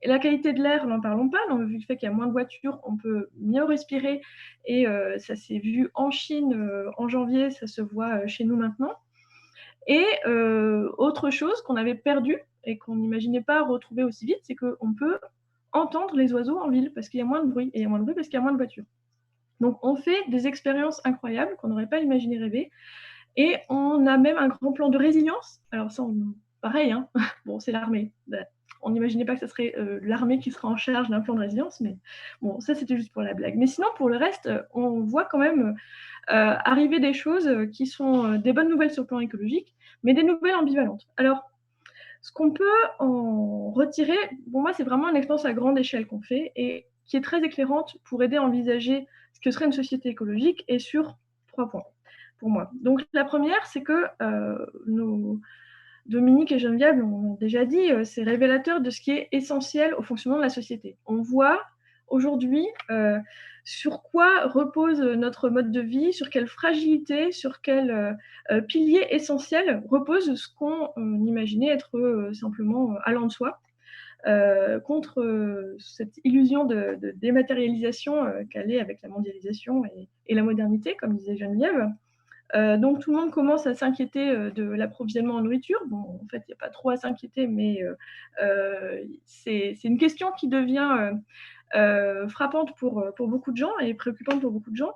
Et la qualité de l'air, n'en parlons pas. Donc, vu le fait qu'il y a moins de voitures, on peut mieux respirer. Et ça s'est vu en Chine en janvier, ça se voit chez nous maintenant. Et autre chose qu'on avait perdu et qu'on n'imaginait pas retrouver aussi vite, c'est qu'on peut entendre les oiseaux en ville parce qu'il y a moins de bruit. Et il y a moins de bruit parce qu'il y a moins de voitures. Donc, on fait des expériences incroyables qu'on n'aurait pas imaginé rêver. Et on a même un grand plan de résilience. Alors ça, pareil, hein. Bon, c'est l'armée. on n'imaginait pas que ce serait l'armée qui serait en charge d'un plan de résilience, mais bon, ça c'était juste pour la blague. Mais sinon, pour le reste, on voit quand même arriver des choses qui sont des bonnes nouvelles sur le plan écologique, mais des nouvelles ambivalentes. Alors, ce qu'on peut en retirer, pour moi, c'est vraiment une expérience à grande échelle qu'on fait et qui est très éclairante pour aider à envisager ce que serait une société écologique et sur 3 points pour moi. Donc la première, c'est que Dominique et Geneviève l'ont déjà dit, c'est révélateur de ce qui est essentiel au fonctionnement de la société. On voit aujourd'hui sur quoi repose notre mode de vie, sur quelle fragilité, sur quel pilier essentiel repose ce qu'on imaginait être simplement allant de soi, contre cette illusion de dématérialisation qu'elle est avec la mondialisation et la modernité, comme disait Geneviève. Donc tout le monde commence à s'inquiéter de l'approvisionnement en nourriture. Bon, en fait, il n'y a pas trop à s'inquiéter, mais c'est une question qui devient frappante pour beaucoup de gens et préoccupante pour beaucoup de gens.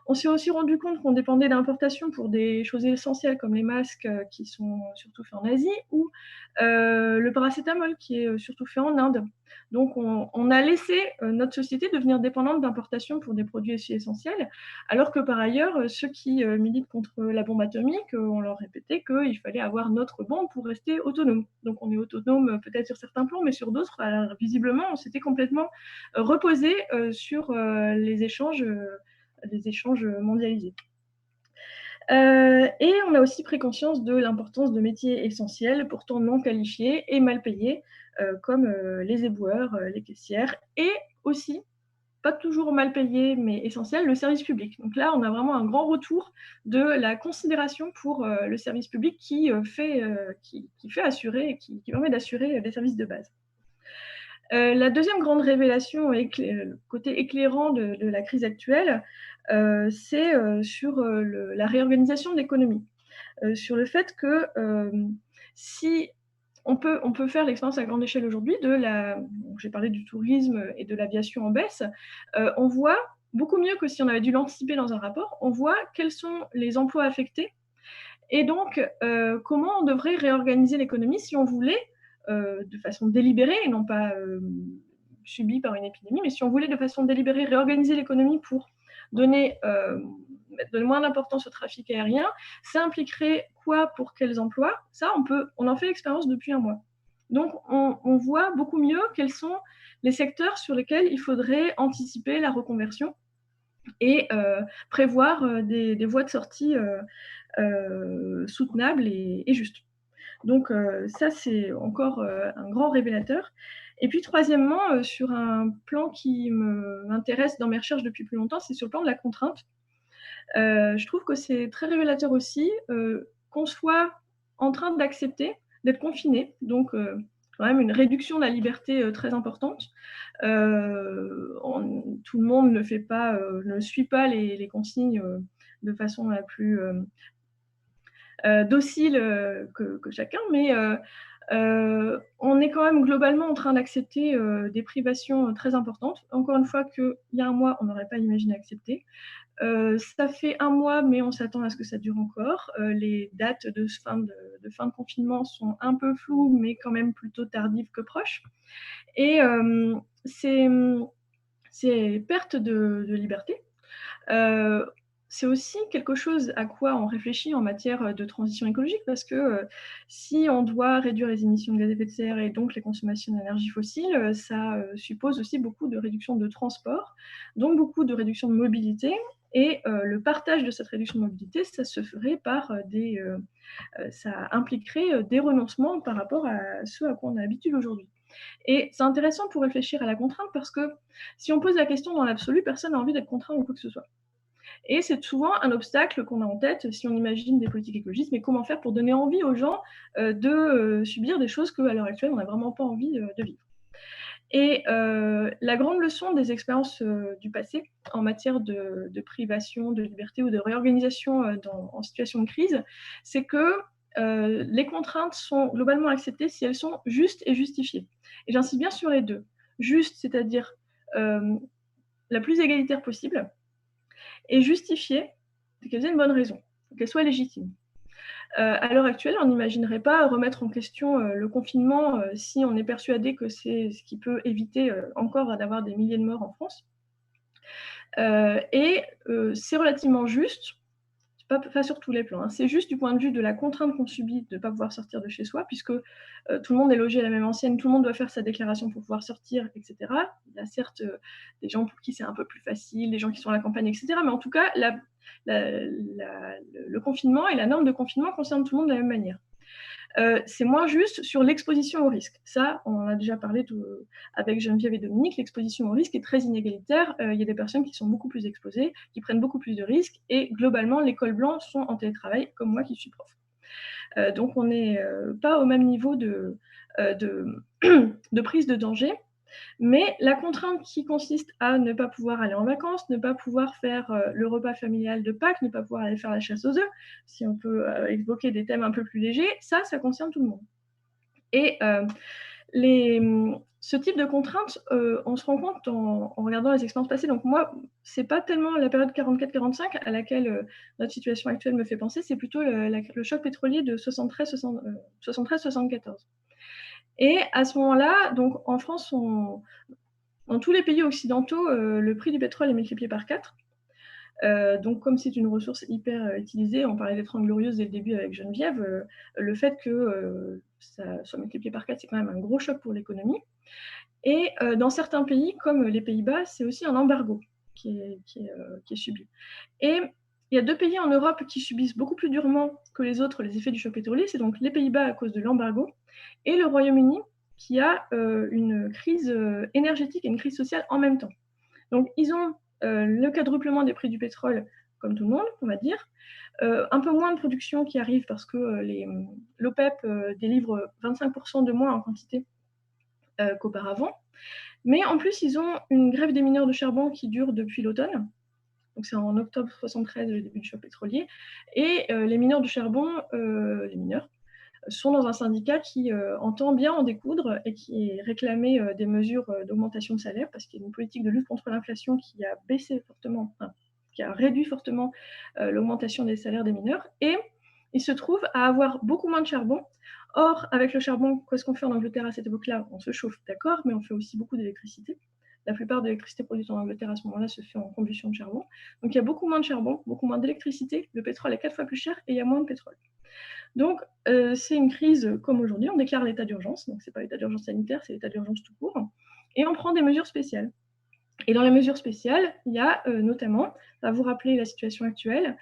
On s'est aussi rendu compte qu'on dépendait d'importations pour des choses essentielles comme les masques qui sont surtout faits en Asie ou le paracétamol qui est surtout fait en Inde. Donc on a laissé notre société devenir dépendante d'importations pour des produits aussi essentiels, alors que par ailleurs, ceux qui militent contre la bombe atomique, on leur répétait qu'il fallait avoir notre bombe pour rester autonome. Donc on est autonome peut-être sur certains plans, mais sur d'autres, visiblement, on s'était complètement reposé sur les échanges mondialisés. Et on a aussi pris conscience de l'importance de métiers essentiels, pourtant non qualifiés et mal payés, comme les éboueurs, les caissières, et aussi, pas toujours mal payés, mais essentiels, le service public. Donc là, on a vraiment un grand retour de la considération pour le service public qui fait assurer, qui permet d'assurer les services de base. La deuxième grande révélation, côté éclairant de la crise actuelle, c'est sur la réorganisation de l'économie. Sur le fait que si on peut faire l'expérience à grande échelle aujourd'hui j'ai parlé du tourisme et de l'aviation en baisse, on voit beaucoup mieux que si on avait dû l'anticiper dans un rapport, on voit quels sont les emplois affectés et donc comment on devrait réorganiser l'économie si on voulait, de façon délibérée et non pas subie par une épidémie, mais si on voulait de façon délibérée réorganiser l'économie pour donner moins d'importance au trafic aérien, ça impliquerait quoi pour quels emplois? Ça, on en fait l'expérience depuis un mois. Donc, on voit beaucoup mieux quels sont les secteurs sur lesquels il faudrait anticiper la reconversion et prévoir des voies de sortie soutenables et justes. Donc ça, c'est encore un grand révélateur. Et puis troisièmement, sur un plan qui m'intéresse dans mes recherches depuis plus longtemps, c'est sur le plan de la contrainte. Je trouve que c'est très révélateur aussi qu'on soit en train d'accepter d'être confiné, donc quand même une réduction de la liberté très importante. Tout le monde ne suit pas les consignes de façon la plus docile que chacun, mais on est quand même globalement en train d'accepter des privations très importantes. Encore une fois, qu'il y a un mois, on n'aurait pas imaginé accepter. Ça fait un mois, mais on s'attend à ce que ça dure encore. Les dates de fin de confinement sont un peu floues, mais quand même plutôt tardives que proches. Et ces pertes de liberté, c'est aussi quelque chose à quoi on réfléchit en matière de transition écologique, parce que si on doit réduire les émissions de gaz à effet de serre et donc les consommations d'énergie fossile, ça suppose aussi beaucoup de réduction de transport, donc beaucoup de réduction de mobilité. Et le partage de cette réduction de mobilité, ça se ferait par ça impliquerait des renoncements par rapport à ce à quoi on a l'habitude aujourd'hui. Et c'est intéressant pour réfléchir à la contrainte parce que si on pose la question dans l'absolu, personne n'a envie d'être contraint ou quoi que ce soit. Et c'est souvent un obstacle qu'on a en tête si on imagine des politiques écologistes, mais comment faire pour donner envie aux gens de subir des choses qu'à l'heure actuelle, on n'a vraiment pas envie de vivre. Et la grande leçon des expériences du passé en matière de privation, de liberté ou de réorganisation en situation de crise, c'est que les contraintes sont globalement acceptées si elles sont justes et justifiées. Et j'insiste bien sur les deux. Juste, c'est-à-dire la plus égalitaire possible, et justifiée, c'est qu'elles aient une bonne raison, qu'elles soient légitimes. À l'heure actuelle, on n'imaginerait pas remettre en question le confinement si on est persuadé que c'est ce qui peut éviter encore d'avoir des milliers de morts en France. C'est relativement juste, pas sur tous les plans, hein. C'est juste du point de vue de la contrainte qu'on subit de ne pas pouvoir sortir de chez soi, puisque tout le monde est logé à la même enseigne, tout le monde doit faire sa déclaration pour pouvoir sortir, etc. Il y a certes des gens pour qui c'est un peu plus facile, des gens qui sont à la campagne, etc. Mais en tout cas, le confinement et la norme de confinement concernent tout le monde de la même manière. C'est moins juste sur l'exposition au risque. Ça, on en a déjà parlé avec Geneviève et Dominique, l'exposition au risque est très inégalitaire. Il y a des personnes qui sont beaucoup plus exposées, qui prennent beaucoup plus de risques, et globalement, les cols blancs sont en télétravail, comme moi qui suis prof. Donc on n'est pas au même niveau de prise de danger. Mais la contrainte qui consiste à ne pas pouvoir aller en vacances, ne pas pouvoir faire le repas familial de Pâques, ne pas pouvoir aller faire la chasse aux œufs, si on peut évoquer des thèmes un peu plus légers, ça concerne tout le monde. Et ce type de contraintes, on se rend compte en regardant les expériences passées. Donc moi, c'est pas tellement la période 44-45 à laquelle notre situation actuelle me fait penser, c'est plutôt le choc pétrolier de 73-74. Et à ce moment-là, donc en France, dans tous les pays occidentaux, le prix du pétrole est multiplié par 4. Donc comme c'est une ressource hyper utilisée, on parlait des 30 glorieuses dès le début avec Geneviève, le fait que ça soit multiplié par 4, c'est quand même un gros choc pour l'économie. Et dans certains pays, comme les Pays-Bas, c'est aussi un embargo qui est subi. Et il y a 2 pays en Europe qui subissent beaucoup plus durement que les autres les effets du choc pétrolier, c'est donc les Pays-Bas à cause de l'embargo, et le Royaume-Uni qui a une crise énergétique et une crise sociale en même temps. Donc ils ont le quadruplement des prix du pétrole, comme tout le monde, on va dire, un peu moins de production qui arrive parce que l'OPEP délivre 25% de moins en quantité qu'auparavant. Mais en plus, ils ont une grève des mineurs de charbon qui dure depuis l'automne. Donc c'est en octobre 73, le début du choc pétrolier. Et les mineurs de charbon, les mineurs, sont dans un syndicat qui entend bien en découdre et qui est réclamé des mesures d'augmentation de salaire parce qu'il y a une politique de lutte contre l'inflation qui a baissé fortement, qui a réduit fortement l'augmentation des salaires des mineurs. Et il se trouve à avoir beaucoup moins de charbon. Or, avec le charbon, qu'est-ce qu'on fait en Angleterre à cette époque-là? On se chauffe, d'accord, mais on fait aussi beaucoup d'électricité. La plupart de l'électricité produite en Angleterre à ce moment-là se fait en combustion de charbon. Donc il y a beaucoup moins de charbon, beaucoup moins d'électricité, le pétrole est 4 fois plus cher et il y a moins de pétrole. Donc c'est une crise comme aujourd'hui, on déclare l'état d'urgence, donc c'est pas l'état d'urgence sanitaire, c'est l'état d'urgence tout court, et on prend des mesures spéciales. Et dans les mesures spéciales, il y a notamment, à vous rappeler la situation actuelle,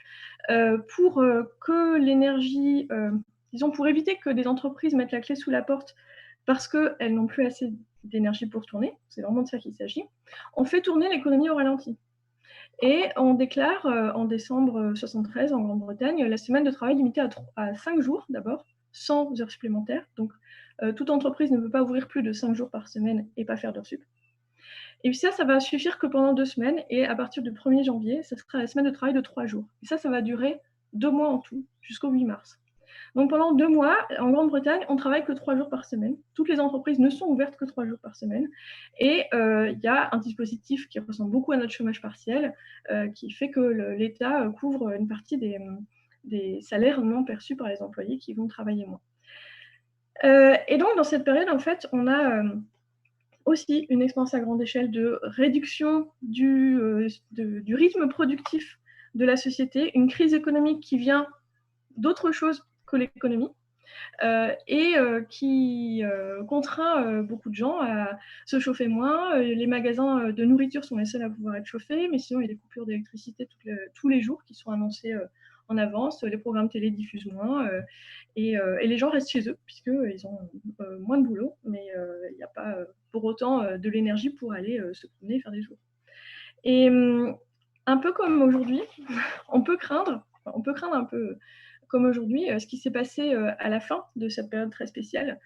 pour que l'énergie, disons pour éviter que des entreprises mettent la clé sous la porte parce qu'elles n'ont plus assez d'énergie pour tourner, c'est vraiment de ça qu'il s'agit, on fait tourner l'économie au ralenti. Et on déclare en décembre 73 en Grande-Bretagne la semaine de travail limitée à 5 jours d'abord, sans heures supplémentaires. Donc toute entreprise ne peut pas ouvrir plus de 5 jours par semaine et pas faire d'heures sup. Et puis ça va suffire que pendant 2 semaines, et à partir du 1er janvier, ça sera la semaine de travail de 3 jours. Et ça va durer 2 mois en tout, jusqu'au 8 mars. Donc pendant 2 mois, en Grande-Bretagne, on travaille que 3 jours par semaine. Toutes les entreprises ne sont ouvertes que 3 jours par semaine. Et il y a un dispositif qui ressemble beaucoup à notre chômage partiel, qui fait que l'État couvre une partie des salaires non perçus par les employés qui vont travailler moins. Et donc dans cette période, en fait, on a aussi une expérience à grande échelle de réduction du rythme productif de la société, une crise économique qui vient d'autre chose que l'économie et qui contraint beaucoup de gens à se chauffer moins. Les magasins de nourriture sont les seuls à pouvoir être chauffés, mais sinon il y a des coupures d'électricité tous les jours qui sont annoncées en avance, les programmes télé diffusent moins et les gens restent chez eux puisqu'ils ont moins de boulot, mais il n'y a pas pour autant de l'énergie pour aller se promener et faire des tours. Et un peu comme aujourd'hui, on peut craindre un peu comme aujourd'hui ce qui s'est passé à la fin de cette période très spéciale,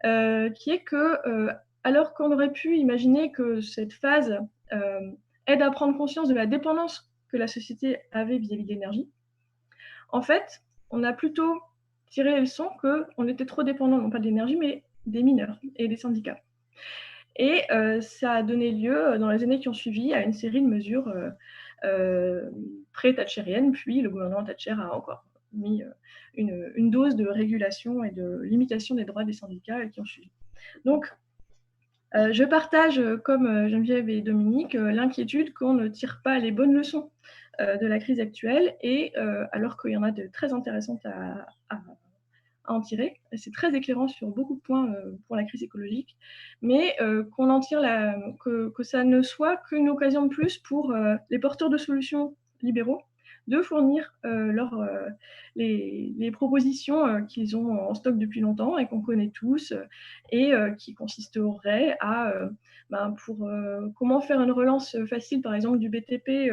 qui est que alors qu'on aurait pu imaginer que cette phase aide à prendre conscience de la dépendance que la société avait vis-à-vis de l'énergie, en fait, on a plutôt tiré les leçons qu'on était trop dépendant, non pas de l'énergie, mais des mineurs et des syndicats. Et ça a donné lieu, dans les années qui ont suivi, à une série de mesures pré-thatchériennes, puis le gouvernement Thatcher a encore mis une dose de régulation et de limitation des droits des syndicats qui ont suivi. Donc, je partage, comme Geneviève et Dominique, l'inquiétude qu'on ne tire pas les bonnes leçons de la crise actuelle, et alors qu'il y en a de très intéressantes à en tirer. C'est très éclairant sur beaucoup de points pour la crise écologique, mais qu'on en tire que ça ne soit qu'une occasion de plus pour les porteurs de solutions libéraux de fournir les propositions qu'ils ont en stock depuis longtemps et qu'on connaît tous, et qui consisteraient à pour comment faire une relance facile, par exemple, du BTP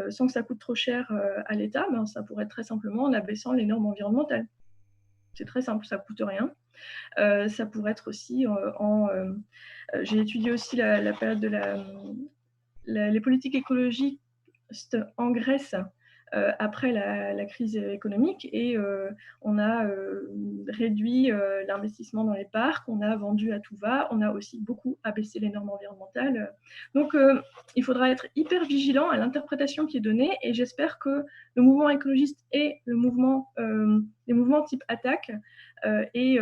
sans que ça coûte trop cher à l'État. Ça pourrait être très simplement en abaissant les normes environnementales. C'est très simple, ça ne coûte rien. Ça pourrait être aussi j'ai étudié aussi la période de les politiques écologiques en Grèce après la crise économique, et on a réduit l'investissement dans les parcs, on a vendu à tout va, on a aussi beaucoup abaissé les normes environnementales. Donc il faudra être hyper vigilant à l'interprétation qui est donnée, et j'espère que le mouvement écologiste et les mouvements type attaque et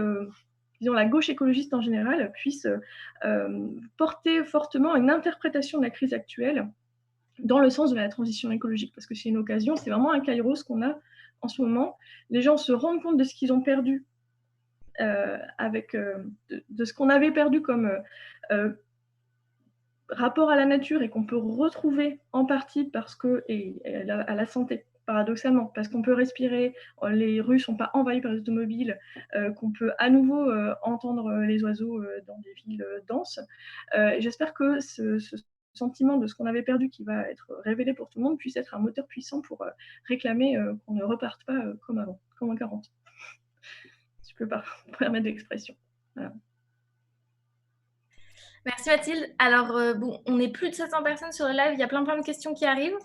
disons la gauche écologiste en général puissent porter fortement une interprétation de la crise actuelle dans le sens de la transition écologique, parce que c'est une occasion, c'est vraiment un kairos qu'on a en ce moment. Les gens se rendent compte de ce qu'ils ont perdu, de ce qu'on avait perdu comme rapport à la nature, et qu'on peut retrouver en partie parce que, et à la santé, paradoxalement, parce qu'on peut respirer, les rues ne sont pas envahies par les automobiles, qu'on peut à nouveau entendre les oiseaux dans des villes denses. J'espère que ce sentiment de ce qu'on avait perdu, qui va être révélé pour tout le monde, puisse être un moteur puissant pour réclamer qu'on ne reparte pas comme avant, comme en 40. Si je peux pas me permettre d'expression. Voilà. Merci Mathilde. Alors, bon, on est plus de 700 personnes sur le live, il y a plein de questions qui arrivent.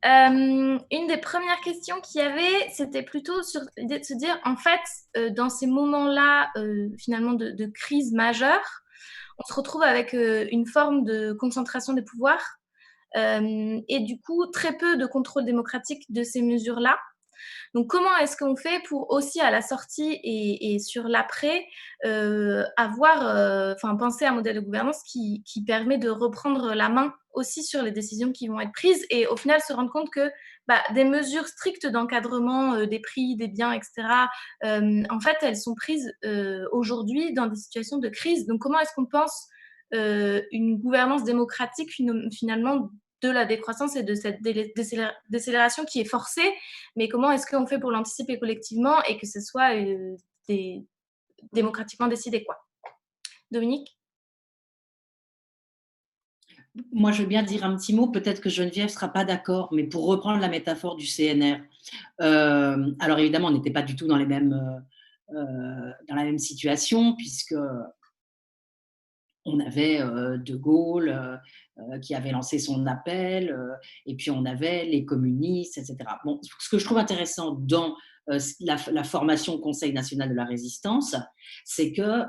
Une des premières questions qu'il y avait, c'était plutôt sur l'idée de se dire, en fait, dans ces moments-là, finalement, de crise majeure, on se retrouve avec une forme de concentration des pouvoirs et du coup, très peu de contrôle démocratique de ces mesures-là. Donc, comment est-ce qu'on fait pour aussi à la sortie et sur l'après penser à un modèle de gouvernance qui permet de reprendre la main aussi sur les décisions qui vont être prises et au final se rendre compte que des mesures strictes d'encadrement des prix, des biens, etc., en fait, elles sont prises aujourd'hui dans des situations de crise. Donc, comment est-ce qu'on pense une gouvernance démocratique finalement de la décroissance et de cette décélération qui est forcée, mais comment est-ce qu'on fait pour l'anticiper collectivement et que ce soit démocratiquement décidé, quoi. Dominique? Moi, je veux bien dire un petit mot, peut-être que Geneviève ne sera pas d'accord, mais pour reprendre la métaphore du CNR, alors évidemment, on n'était pas du tout dans la même situation, puisque on avait De Gaulle qui avait lancé son appel, et puis on avait les communistes, etc. Bon, ce que je trouve intéressant dans la formation au Conseil national de la résistance, c'est que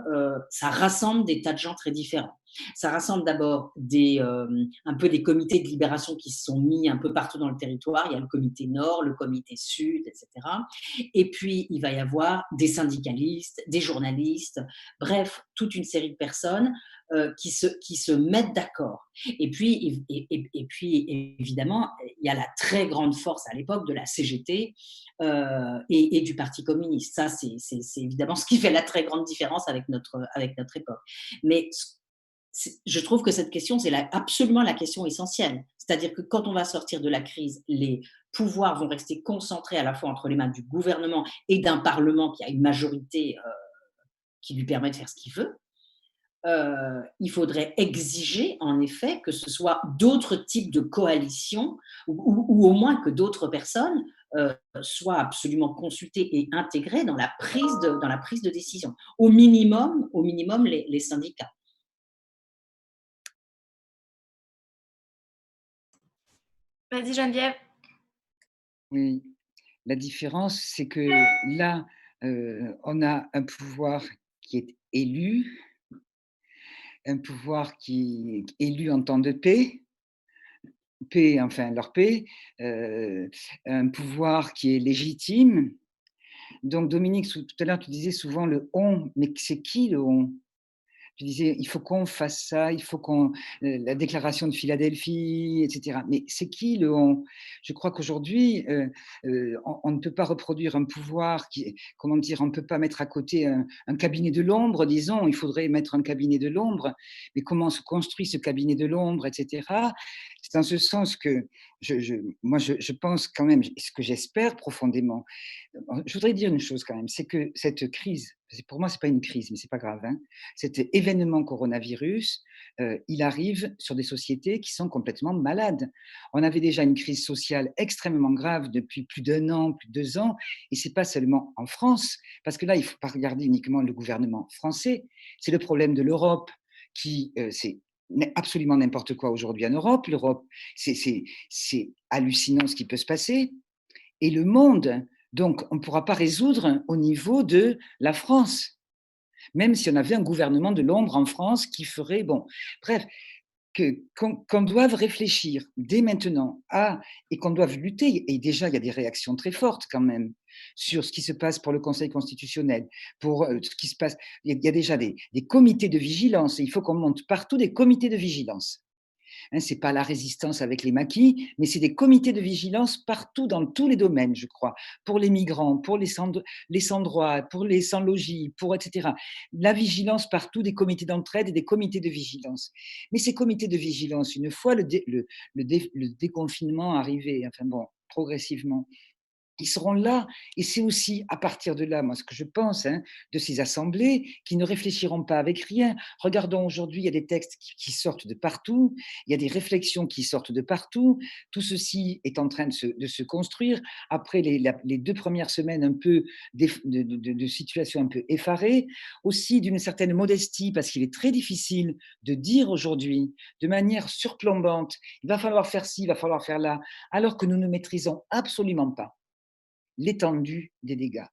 ça rassemble des tas de gens très différents. Ça rassemble d'abord un peu des comités de libération qui se sont mis un peu partout dans le territoire. Il y a le comité Nord, le comité Sud, etc. Et puis, il va y avoir des syndicalistes, des journalistes, bref, toute une série de personnes qui se mettent d'accord. Et puis, évidemment, il y a la très grande force à l'époque de la CGT et du Parti communiste. Ça, c'est évidemment ce qui fait la très grande différence avec notre époque. Mais je trouve que cette question, c'est absolument la question essentielle. C'est-à-dire que quand on va sortir de la crise, les pouvoirs vont rester concentrés à la fois entre les mains du gouvernement et d'un Parlement qui a une majorité qui lui permet de faire ce qu'il veut. Il faudrait exiger, en effet, que ce soit d'autres types de coalitions, ou au moins que d'autres personnes soient absolument consultées et intégrées dans la prise de décision. Au minimum les syndicats. Vas-y Geneviève. Oui, la différence, c'est que là, on a un pouvoir qui est élu, un pouvoir qui est élu en temps de paix, enfin leur paix, un pouvoir qui est légitime, Donc, Dominique, tout à l'heure, tu disais souvent le on, mais c'est qui le on? Tu disais, il faut qu'on fasse ça, il faut qu'on, la déclaration de Philadelphie, etc. Mais c'est qui le on? Je crois qu'aujourd'hui, on ne peut pas reproduire un pouvoir qui, comment dire, on ne peut pas mettre à côté un cabinet de l'ombre, disons, il faudrait mettre un cabinet de l'ombre, mais comment se construit ce cabinet de l'ombre, etc. C'est en ce sens que moi, je pense quand même, ce que j'espère profondément, je voudrais dire une chose quand même, c'est que cette crise, pour moi, ce n'est pas une crise, mais ce n'est pas grave, hein, cet événement coronavirus, il arrive sur des sociétés qui sont complètement malades. On avait déjà une crise sociale extrêmement grave depuis plus d'1 an, plus de 2 ans, et ce n'est pas seulement en France, parce que là, il ne faut pas regarder uniquement le gouvernement français, c'est le problème de l'Europe qui, c'est absolument n'importe quoi aujourd'hui en Europe. L'Europe, c'est hallucinant ce qui peut se passer. Et le monde, donc on ne pourra pas résoudre au niveau de la France, même si on avait un gouvernement de l'ombre en France qui ferait, bon, bref, qu'on doive réfléchir dès maintenant à, et qu'on doive lutter, et déjà il y a des réactions très fortes quand même, sur ce qui se passe pour le Conseil constitutionnel, pour ce qui se passe, il y a déjà des comités de vigilance, et il faut qu'on monte partout des comités de vigilance. Hein, ce n'est pas la résistance avec les maquis, mais c'est des comités de vigilance partout dans tous les domaines, je crois, pour les migrants, pour les sans-droit, pour les sans-logis, pour etc. La vigilance partout, des comités d'entraide et des comités de vigilance. Mais ces comités de vigilance, une fois le déconfinement arrivé, enfin bon, progressivement, ils seront là. Et c'est aussi à partir de là, moi, ce que je pense, hein, de ces assemblées qui ne réfléchiront pas avec rien. Regardons aujourd'hui, il y a des textes qui sortent de partout, il y a des réflexions qui sortent de partout. Tout ceci est en train de se construire. Après les 2 premières semaines un peu de situation un peu effarée, aussi d'une certaine modestie, parce qu'il est très difficile de dire aujourd'hui, de manière surplombante, il va falloir faire ci, il va falloir faire là, alors que nous ne maîtrisons absolument pas l'étendue des dégâts.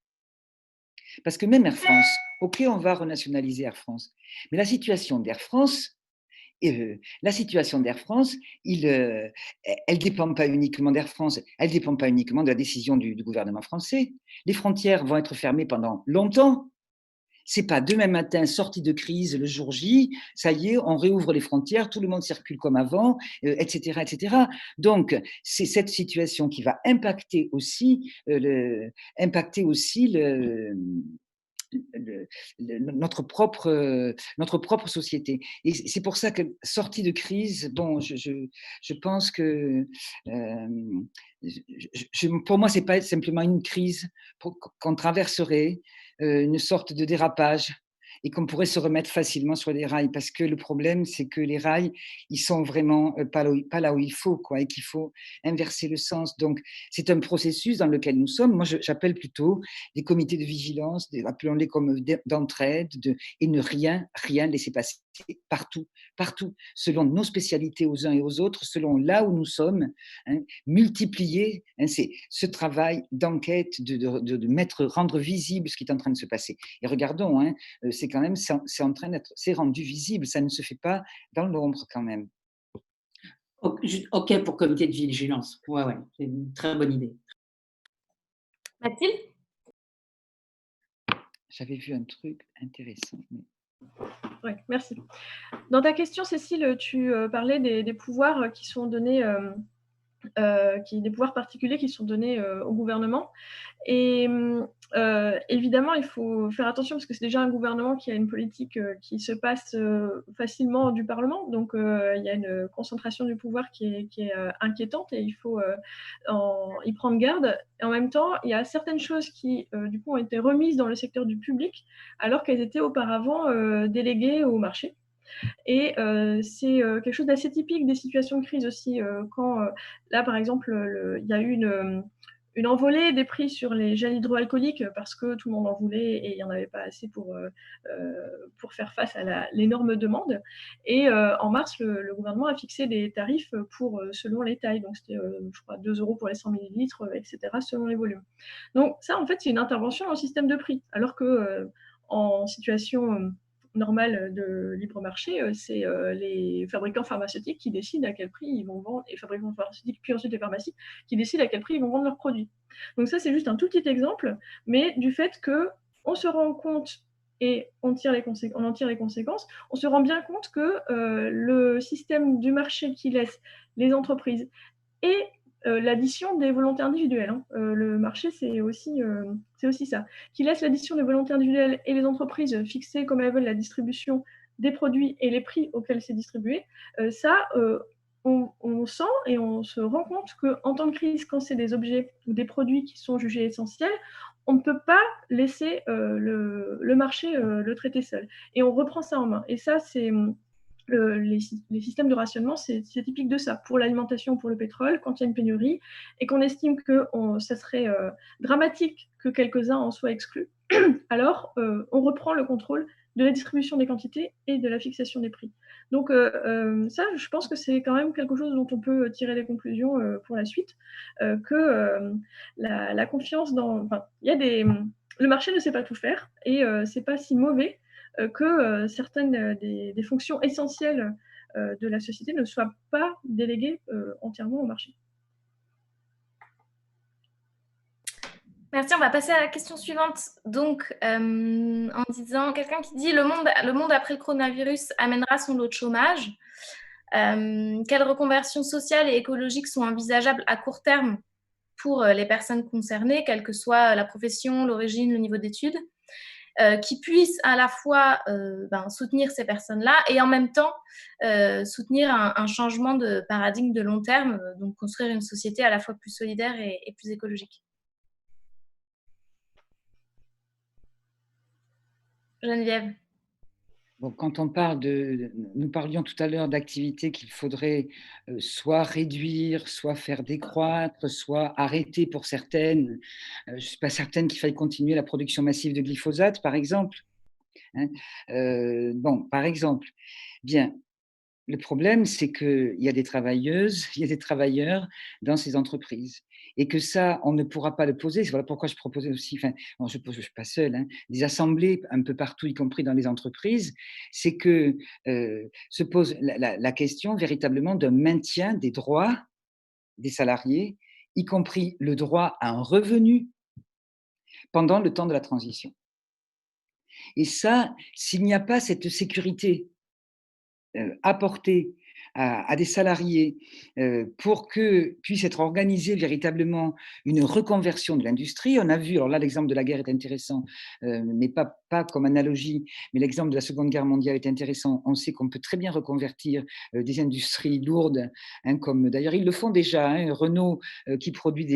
Parce que même Air France, ok, on va renationaliser Air France, mais la situation d'Air France, elle ne dépend pas uniquement d'Air France, elle ne dépend pas uniquement de la décision du gouvernement français. Les frontières vont être fermées pendant longtemps. C'est pas demain matin, sortie de crise, le jour J, ça y est, on réouvre les frontières, tout le monde circule comme avant, etc., etc. Donc, c'est cette situation qui va impacter aussi, impacter aussi notre propre société. Et c'est pour ça que, sortie de crise, bon, je pense que pour moi, c'est pas simplement une crise qu'on traverserait, une sorte de dérapage et qu'on pourrait se remettre facilement sur les rails. Parce que le problème, c'est que les rails, ils sont vraiment pas là où il faut, quoi, et qu'il faut inverser le sens. Donc, c'est un processus dans lequel nous sommes. Moi, j'appelle plutôt des comités de vigilance, appelons-les comme d'entraide, et ne rien laisser passer partout, partout, selon nos spécialités aux uns et aux autres, selon là où nous sommes, hein, multiplier, hein, c'est ce travail d'enquête, de mettre, rendre visible ce qui est en train de se passer. Et regardons, hein, c'est quand même, c'est en train d'être, c'est rendu visible, ça ne se fait pas dans l'ombre quand même. Ok pour comité de vigilance. Ouais, c'est une très bonne idée. Mathilde? J'avais vu un truc intéressant. Mais... Ouais, merci. Dans ta question, Cécile, tu parlais des pouvoirs qui sont donnés, des pouvoirs particuliers qui sont donnés au gouvernement. Et évidemment, il faut faire attention parce que c'est déjà un gouvernement qui a une politique qui se passe facilement du Parlement. Donc, il y a une concentration du pouvoir qui est inquiétante et il faut y prendre garde. Et en même temps, il y a certaines choses qui, du coup, ont été remises dans le secteur du public alors qu'elles étaient auparavant déléguées au marché. Et c'est quelque chose d'assez typique des situations de crise aussi. Quand, là, par exemple, il y a eu une envolée des prix sur les gels hydroalcooliques parce que tout le monde en voulait et il n'y en avait pas assez pour faire face à l'énorme demande. Et en mars, le gouvernement a fixé des tarifs selon les tailles. Donc, c'était, je crois, 2 € pour les 100 millilitres, etc., selon les volumes. Donc, ça, en fait, c'est une intervention dans le système de prix. Alors que en situation normal de libre marché, c'est les fabricants pharmaceutiques qui décident à quel prix ils vont vendre, les fabricants pharmaceutiques, puis ensuite les pharmacies, qui décident à quel prix ils vont vendre leurs produits. Donc ça, c'est juste un tout petit exemple, mais du fait qu'on se rend compte et on en tire les conséquences, on se rend bien compte que le système du marché qui laisse les entreprises et l'addition des volontés individuelles, hein. Le marché, c'est aussi ça, qui laisse l'addition des volontés individuelles et les entreprises fixer comme elles veulent la distribution des produits et les prix auxquels c'est distribué. On sent et on se rend compte qu'en temps de crise, quand c'est des objets ou des produits qui sont jugés essentiels, on ne peut pas laisser le marché le traiter seul. Et on reprend ça en main. Et ça, c'est les systèmes de rationnement, c'est typique de ça. Pour l'alimentation, pour le pétrole, quand il y a une pénurie et qu'on estime que ça serait dramatique que quelques-uns en soient exclus, alors on reprend le contrôle de la distribution des quantités et de la fixation des prix. Donc ça, je pense que c'est quand même quelque chose dont on peut tirer des conclusions pour la suite, que la confiance dans... Enfin, il y a le marché ne sait pas tout faire et c'est pas si mauvais que certaines des fonctions essentielles de la société ne soient pas déléguées entièrement au marché. Merci, on va passer à la question suivante. Donc, en disant, quelqu'un qui dit le monde après le coronavirus amènera son lot de chômage. Quelles reconversions sociales et écologiques sont envisageables à court terme pour les personnes concernées, quelle que soit la profession, l'origine, le niveau d'études, qui puissent à la fois soutenir ces personnes-là et en même temps soutenir un changement de paradigme de long terme, donc construire une société à la fois plus solidaire et plus écologique. Geneviève. Bon, quand on parle nous parlions tout à l'heure d'activités qu'il faudrait soit réduire, soit faire décroître, soit arrêter pour certaines. Je ne suis pas certaine qu'il faille continuer la production massive de glyphosate, par exemple. Hein. Bon, par exemple. Bien, le problème, c'est qu'il y a des travailleuses, il y a des travailleurs dans ces entreprises. Et que ça, on ne pourra pas le poser. Voilà pourquoi je proposais aussi, bon, je ne suis pas seule, hein, des assemblées un peu partout, y compris dans les entreprises. C'est que se pose la question véritablement d'un maintien des droits des salariés, y compris le droit à un revenu pendant le temps de la transition. Et ça, s'il n'y a pas cette sécurité apporter à des salariés pour que puisse être organisée véritablement une reconversion de l'industrie. On a vu, alors là l'exemple de la guerre est intéressant, mais pas comme analogie, mais l'exemple de la Seconde Guerre mondiale est intéressant. On sait qu'on peut très bien reconvertir des industries lourdes, hein, comme d'ailleurs ils le font déjà. Hein, Renault qui produit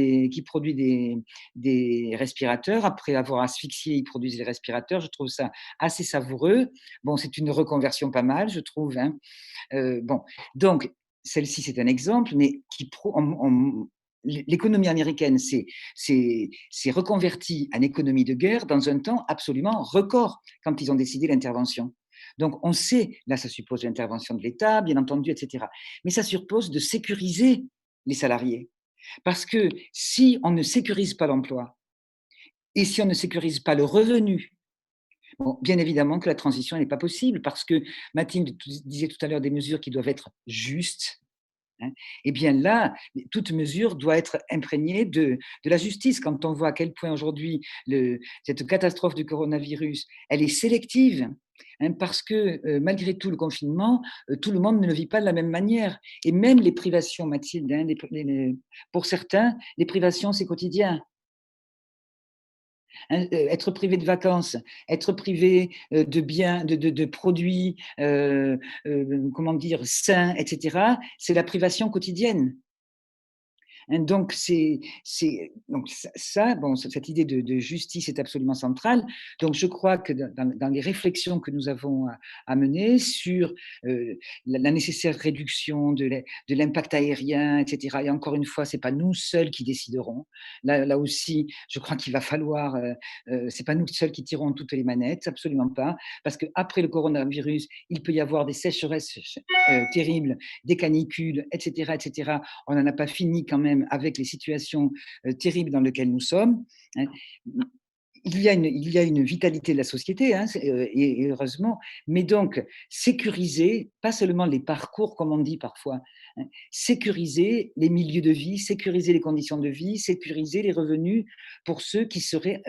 des respirateurs, après avoir asphyxié, ils produisent les respirateurs. Je trouve ça assez savoureux. Bon, c'est une reconversion pas mal, je trouve. Hein. Bon, donc celle-ci c'est un exemple, mais l'économie américaine s'est reconvertie en économie de guerre dans un temps absolument record quand ils ont décidé l'intervention. Donc on sait, là ça suppose l'intervention de l'État, bien entendu, etc. Mais ça suppose de sécuriser les salariés. Parce que si on ne sécurise pas l'emploi et si on ne sécurise pas le revenu, bon, bien évidemment que la transition n'est pas possible parce que Mathilde disait tout à l'heure des mesures qui doivent être justes. Hein, et bien là, toute mesure doit être imprégnée de la justice. Quand on voit à quel point aujourd'hui cette catastrophe du coronavirus, elle est sélective, hein, parce que malgré tout le confinement, tout le monde ne le vit pas de la même manière. Et même les privations, Mathilde, hein, pour certains, les privations, c'est quotidien. Hein, être privé de vacances, être privé de biens, de produits, comment dire, sains, etc., c'est la privation quotidienne. Hein, donc, donc ça, bon, cette idée de justice est absolument centrale. Donc, je crois que dans les réflexions que nous avons à mener sur la nécessaire réduction de l'impact aérien, etc., et encore une fois, ce n'est pas nous seuls qui déciderons. Là aussi, je crois qu'il va falloir, ce n'est pas nous seuls qui tirerons toutes les manettes, absolument pas, parce qu'après le coronavirus, il peut y avoir des sécheresses terribles, des canicules, etc., etc. On n'en a pas fini quand même avec les situations terribles dans lesquelles nous sommes. Hein. il y a une vitalité de la société, hein, et heureusement, mais donc sécuriser, pas seulement les parcours, comme on dit parfois, hein, sécuriser les milieux de vie, sécuriser les conditions de vie, sécuriser les revenus pour ceux qui seraient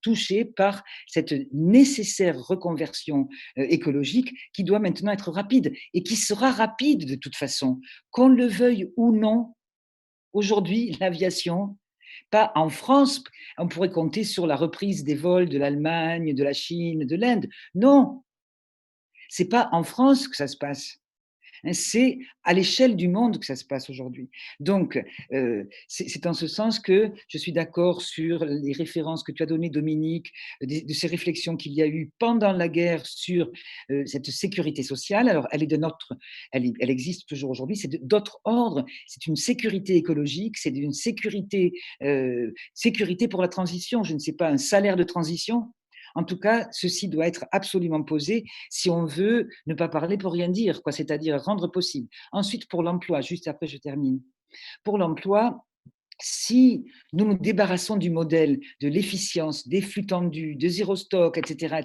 touchés par cette nécessaire reconversion écologique qui doit maintenant être rapide et qui sera rapide de toute façon, qu'on le veuille ou non. Aujourd'hui, l'aviation, pas en France, on pourrait compter sur la reprise des vols de l'Allemagne, de la Chine, de l'Inde. Non, c'est pas en France que ça se passe. C'est à l'échelle du monde que ça se passe aujourd'hui. Donc, c'est en ce sens que je suis d'accord sur les références que tu as données, Dominique, de ces réflexions qu'il y a eu pendant la guerre sur cette sécurité sociale. Alors, elle est de notre, elle existe toujours aujourd'hui. C'est d'autres ordres. C'est une sécurité écologique. C'est une sécurité pour la transition. Je ne sais pas, un salaire de transition. En tout cas, ceci doit être absolument posé si on veut ne pas parler pour rien dire, quoi, c'est-à-dire rendre possible. Ensuite, pour l'emploi, juste après, je termine. Pour l'emploi, si nous nous débarrassons du modèle de l'efficience, des flux tendus, de zéro stock, etc.,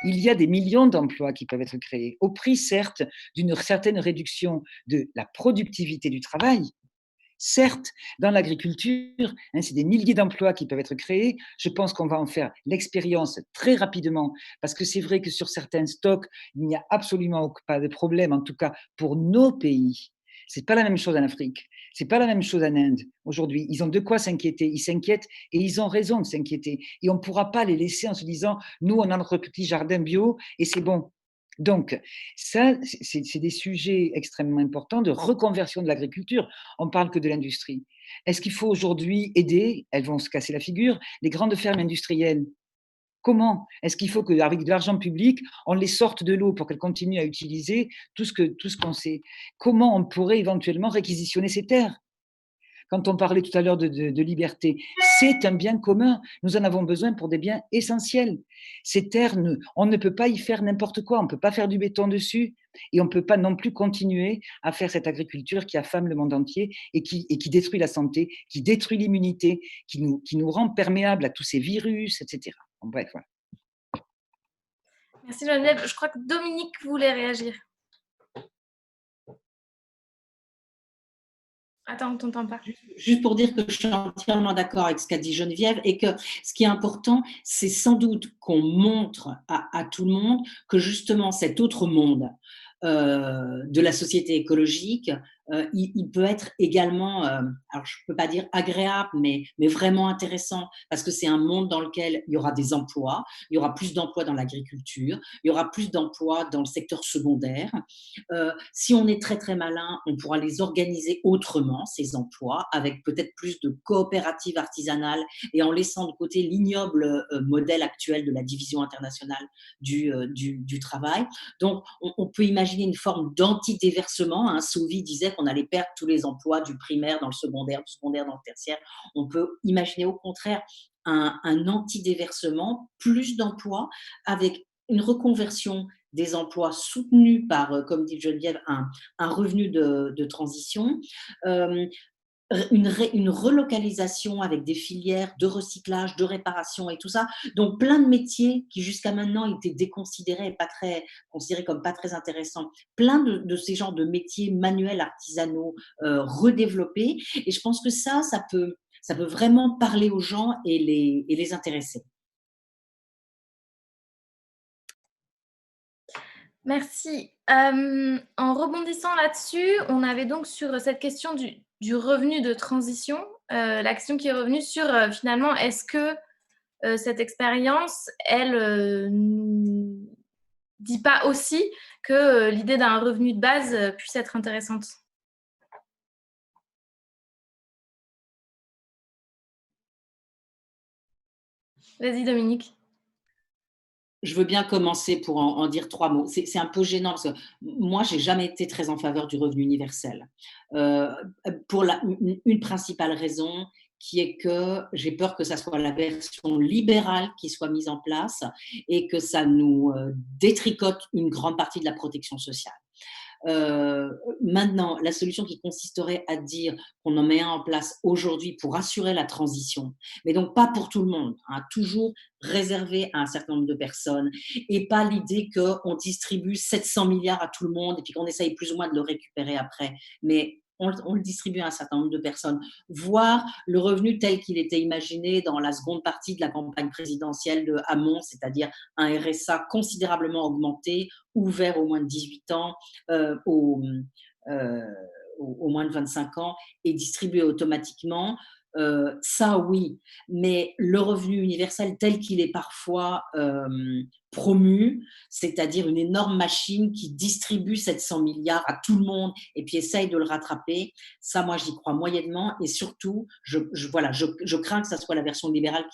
il y a des millions d'emplois qui peuvent être créés, au prix, certes, d'une certaine réduction de la productivité du travail. Certes, dans l'agriculture, hein, c'est des milliers d'emplois qui peuvent être créés. Je pense qu'on va en faire l'expérience très rapidement parce que c'est vrai que sur certains stocks, il n'y a absolument pas de problème, en tout cas pour nos pays. C'est pas la même chose en Afrique. C'est pas la même chose en Inde. Aujourd'hui, ils ont de quoi s'inquiéter. Ils s'inquiètent et ils ont raison de s'inquiéter. Et on ne pourra pas les laisser en se disant, nous, on a notre petit jardin bio et c'est bon. Donc, ça, c'est des sujets extrêmement importants de reconversion de l'agriculture. On parle que de l'industrie. Est-ce qu'il faut aujourd'hui aider, elles vont se casser la figure, les grandes fermes industrielles? Comment? Est-ce qu'il faut qu'avec de l'argent public, on les sorte de l'eau pour qu'elles continuent à utiliser tout ce qu'on sait? Comment on pourrait éventuellement réquisitionner ces terres? Quand on parlait tout à l'heure de liberté, c'est un bien commun. Nous en avons besoin pour des biens essentiels. Ces terres, on ne peut pas y faire n'importe quoi. On ne peut pas faire du béton dessus. Et on ne peut pas non plus continuer à faire cette agriculture qui affame le monde entier et qui détruit la santé, qui détruit l'immunité, qui nous rend perméables à tous ces virus, etc. En bref, voilà. Merci Geneviève. Je crois que Dominique voulait réagir. Attends, on ne t'entend pas. Juste pour dire que je suis entièrement d'accord avec ce qu'a dit Geneviève et que ce qui est important, c'est sans doute qu'on montre à tout le monde que justement cet autre monde de la société écologique, il peut être également, alors je ne peux pas dire agréable, mais vraiment intéressant parce que c'est un monde dans lequel il y aura des emplois, il y aura plus d'emplois dans l'agriculture, il y aura plus d'emplois dans le secteur secondaire. Si on est très très malin, on pourra les organiser autrement, ces emplois, avec peut-être plus de coopératives artisanales et en laissant de côté l'ignoble modèle actuel de la division internationale du travail. Donc, on peut imaginer une forme d'anti-déversement. Hein. Souvi disait qu'on allait perdre tous les emplois du primaire dans le secondaire, du secondaire dans le tertiaire. On peut imaginer au contraire un anti-déversement, plus d'emplois, avec une reconversion des emplois soutenus par, comme dit Geneviève, un revenu de transition. Une relocalisation avec des filières de recyclage, de réparation et tout ça. Donc, plein de métiers qui jusqu'à maintenant étaient déconsidérés et considérés comme pas très intéressants. Plein de ces genres de métiers manuels, artisanaux, redéveloppés. Et je pense que ça peut vraiment parler aux gens et les intéresser. Merci. En rebondissant là-dessus, on avait donc sur cette question du revenu de transition, la question qui est revenue sur finalement, est-ce que cette expérience, elle nous dit pas aussi que l'idée d'un revenu de base puisse être intéressante? Vas-y Dominique. Je veux bien commencer pour en dire 3 mots. C'est un peu gênant parce que moi, j'ai jamais été très en faveur du revenu universel. Pour une principale raison qui est que j'ai peur que ça soit la version libérale qui soit mise en place et que ça nous détricote une grande partie de la protection sociale. Maintenant, la solution qui consisterait à dire qu'on en met un en place aujourd'hui pour assurer la transition, mais donc pas pour tout le monde, hein, toujours réservé à un certain nombre de personnes, et pas l'idée qu'on distribue 700 milliards à tout le monde et puis qu'on essaye plus ou moins de le récupérer après. Mais on le distribue à un certain nombre de personnes. Voir le revenu tel qu'il était imaginé dans la seconde partie de la campagne présidentielle de Hamon, c'est-à-dire un RSA considérablement augmenté, ouvert aux moins de 18 ans, euh, aux, euh, aux moins de 25 ans et distribué automatiquement. Ça, oui, mais le revenu universel tel qu'il est parfois promu, c'est-à-dire une énorme machine qui distribue 700 milliards à tout le monde et puis essaye de le rattraper, ça, moi, j'y crois moyennement. Et surtout, voilà, je crains que ça soit la version libérale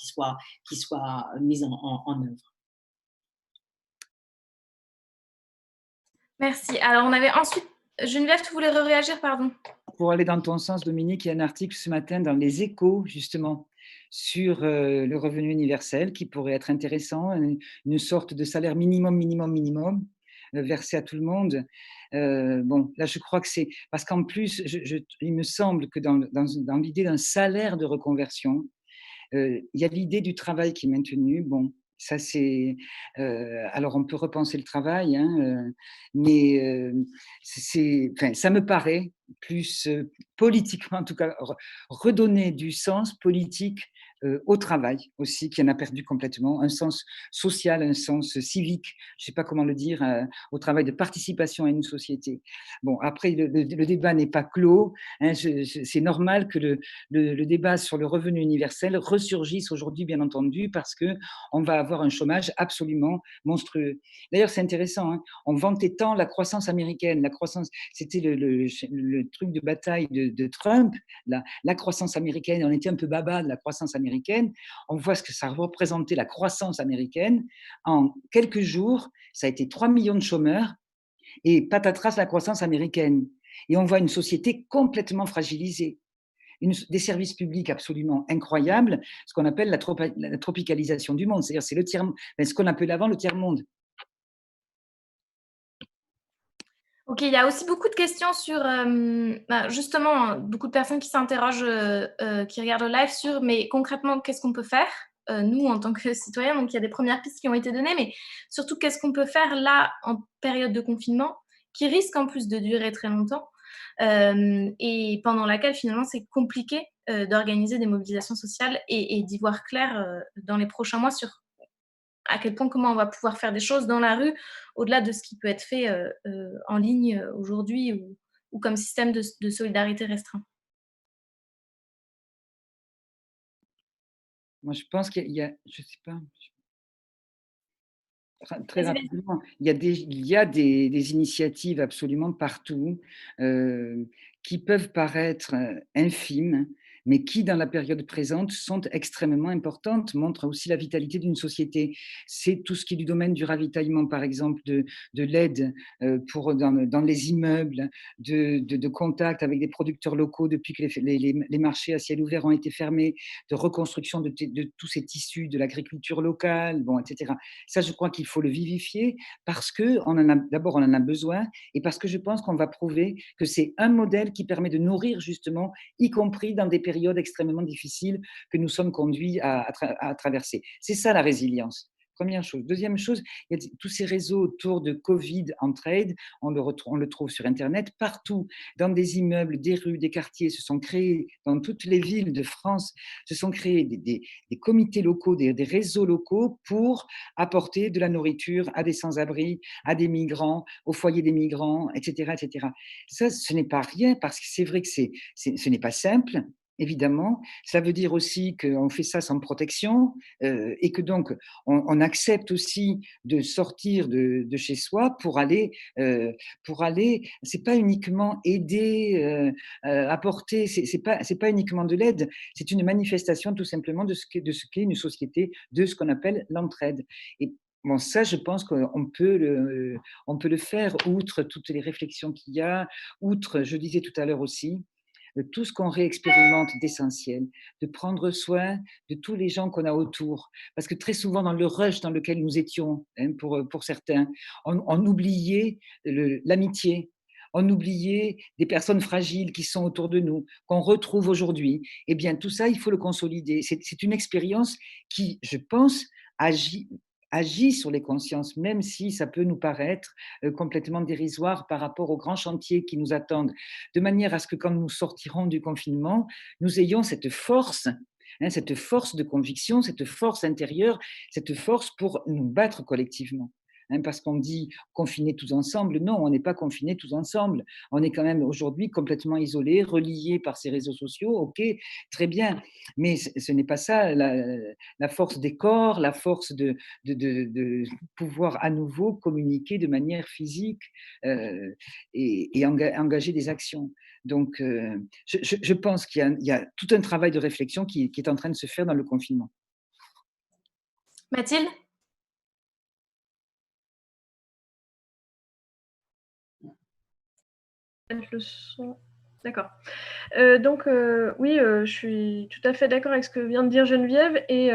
qui soit mise en œuvre. Merci. Alors, on avait ensuite… Geneviève, tu voulais réagir, pardon. Pour aller dans ton sens, Dominique, il y a un article ce matin dans Les Échos, justement, sur le revenu universel qui pourrait être intéressant, une sorte de salaire minimum, versé à tout le monde. Bon, là, je crois que c'est… Parce qu'en plus, il me semble que dans l'idée d'un salaire de reconversion, il y a l'idée du travail qui est maintenue. Bon, ça c'est… alors, on peut repenser le travail, hein, mais enfin, ça me paraît plus politiquement, en tout cas, redonner du sens politique au travail aussi, qui en a perdu complètement, un sens social, un sens civique, je ne sais pas comment le dire, au travail de participation à une société. Bon, après, le débat n'est pas clos, hein, c'est normal que le débat sur le revenu universel ressurgisse aujourd'hui, bien entendu, parce qu'on va avoir un chômage absolument monstrueux. D'ailleurs, c'est intéressant, hein, on vantait tant la croissance américaine, c'était le truc de bataille de Trump, la croissance américaine, on était un peu baba de la croissance américaine. On voit ce que ça représentait, la croissance américaine. En quelques jours, ça a été 3 millions de chômeurs et patatras la croissance américaine. Et on voit une société complètement fragilisée. Des services publics absolument incroyables, ce qu'on appelle la tropicalisation du monde, c'est-à-dire c'est ce qu'on appelait avant le tiers-monde. Ok, il y a aussi beaucoup de questions sur, justement, beaucoup de personnes qui s'interrogent, qui regardent le live sur, mais concrètement, qu'est-ce qu'on peut faire, nous, en tant que citoyens. Donc, il y a des premières pistes qui ont été données, mais surtout, qu'est-ce qu'on peut faire là, en période de confinement, qui risque en plus de durer très longtemps, et pendant laquelle, finalement, c'est compliqué d'organiser des mobilisations sociales et d'y voir clair dans les prochains mois sur à quel point, comment on va pouvoir faire des choses dans la rue, au-delà de ce qui peut être fait en ligne aujourd'hui ou comme système de solidarité restreint. Moi, je pense qu'il y a, je ne sais pas, très rapidement, il y a des initiatives absolument partout qui peuvent paraître infimes, mais qui, dans la période présente, sont extrêmement importantes, montrent aussi la vitalité d'une société. C'est tout ce qui est du domaine du ravitaillement, par exemple, de l'aide dans les immeubles, de contact avec des producteurs locaux depuis que les marchés à ciel ouvert ont été fermés, de reconstruction de tous ces tissus, de l'agriculture locale, bon, etc. Ça, je crois qu'il faut le vivifier parce d'abord, on en a besoin et parce que je pense qu'on va prouver que c'est un modèle qui permet de nourrir justement, y compris dans des périodes extrêmement difficiles que nous sommes conduits à traverser. C'est ça la résilience. Première chose. Deuxième chose, il y a tous ces réseaux autour de Covid en trade, on le trouve sur Internet, partout, dans des immeubles, des rues, des quartiers, se sont créés, dans toutes les villes de France, se sont créés des comités locaux, des réseaux locaux pour apporter de la nourriture à des sans-abri, à des migrants, aux foyers des migrants, etc., etc. Ça, ce n'est pas rien, parce que c'est vrai que ce n'est pas simple, évidemment. Ça veut dire aussi qu'on fait ça sans protection et que donc on accepte aussi de sortir de chez soi pour aller, c'est pas uniquement aider, apporter, c'est pas uniquement de l'aide, c'est une manifestation tout simplement de ce qu'est une société, de ce qu'on appelle l'entraide. Et bon, ça, je pense qu'on peut le faire, outre toutes les réflexions qu'il y a, outre, je disais tout à l'heure aussi, tout ce qu'on réexpérimente d'essentiel, de prendre soin de tous les gens qu'on a autour. Parce que très souvent, dans le rush dans lequel nous étions, hein, pour certains, on oubliait l'amitié, on oubliait des personnes fragiles qui sont autour de nous, qu'on retrouve aujourd'hui. Eh bien, tout ça, il faut le consolider. C'est une expérience qui, je pense, agit sur les consciences, même si ça peut nous paraître complètement dérisoire par rapport aux grands chantiers qui nous attendent, de manière à ce que quand nous sortirons du confinement, nous ayons cette force de conviction, cette force intérieure, cette force pour nous battre collectivement. Parce qu'on dit confinés tous ensemble. Non, on n'est pas confinés tous ensemble. On est quand même aujourd'hui complètement isolés, reliés par ces réseaux sociaux. OK, très bien. Mais ce n'est pas ça la force des corps, la force de pouvoir à nouveau communiquer de manière physique et engager des actions. Donc, je pense qu'il y a tout un travail de réflexion qui est en train de se faire dans le confinement. Mathilde? Le son. D'accord. Donc, oui, je suis tout à fait d'accord avec ce que vient de dire Geneviève. Et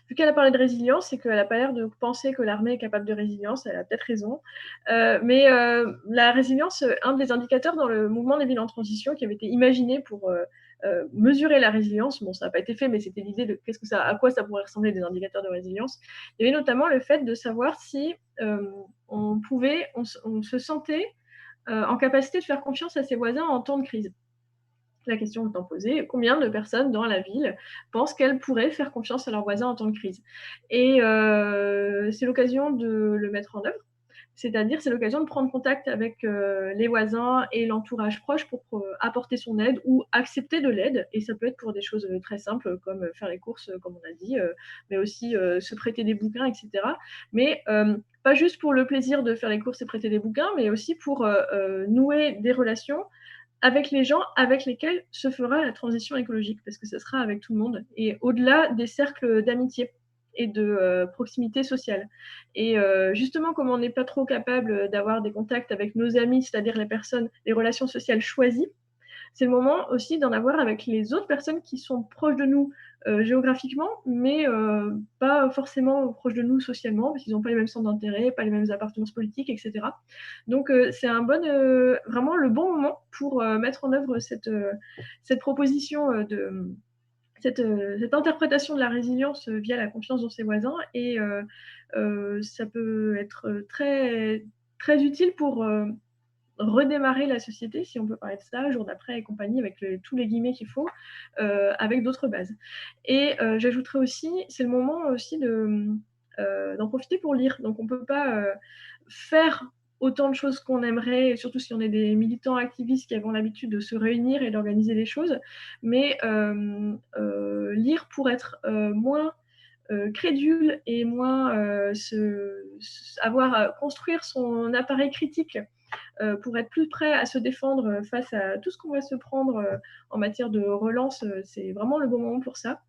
vu qu'elle a parlé de résilience et qu'elle n'a pas l'air de penser que l'armée est capable de résilience, elle a peut-être raison. Mais la résilience, un des indicateurs dans le mouvement des villes en transition qui avait été imaginé pour mesurer la résilience, bon, ça n'a pas été fait, mais c'était l'idée de à quoi ça pourrait ressembler des indicateurs de résilience. Il y avait notamment le fait de savoir si on se sentait en capacité de faire confiance à ses voisins en temps de crise. La question étant posée, combien de personnes dans la ville pensent qu'elles pourraient faire confiance à leurs voisins en temps de crise? Et c'est l'occasion de le mettre en œuvre. C'est-à-dire, c'est l'occasion de prendre contact avec les voisins et l'entourage proche pour apporter son aide ou accepter de l'aide. Et ça peut être pour des choses très simples comme faire les courses, comme on a dit, mais aussi se prêter des bouquins, etc. Mais pas juste pour le plaisir de faire les courses et prêter des bouquins, mais aussi pour nouer des relations avec les gens avec lesquels se fera la transition écologique, parce que ça sera avec tout le monde, et au-delà des cercles d'amitié et de proximité sociale. Et justement, comme on n'est pas trop capable d'avoir des contacts avec nos amis, c'est-à-dire les relations sociales choisies, c'est le moment aussi d'en avoir avec les autres personnes qui sont proches de nous géographiquement, mais pas forcément proches de nous socialement, parce qu'ils n'ont pas les mêmes centres d'intérêt, pas les mêmes appartenances politiques, etc. Donc c'est vraiment le bon moment pour mettre en œuvre cette proposition cette interprétation de la résilience via la confiance dans ses voisins. Et ça peut être très, très utile pour redémarrer la société, si on peut parler de ça, jour d'après et compagnie, avec tous les guillemets qu'il faut, avec d'autres bases. Et j'ajouterais aussi, c'est le moment aussi d'en profiter pour lire. Donc on ne peut pas faire autant de choses qu'on aimerait, et surtout si on est des militants activistes qui avons l'habitude de se réunir et d'organiser les choses, mais lire pour être moins crédule et moins construire son appareil critique pour être plus prêt à se défendre face à tout ce qu'on va se prendre en matière de relance. C'est vraiment le bon moment pour ça.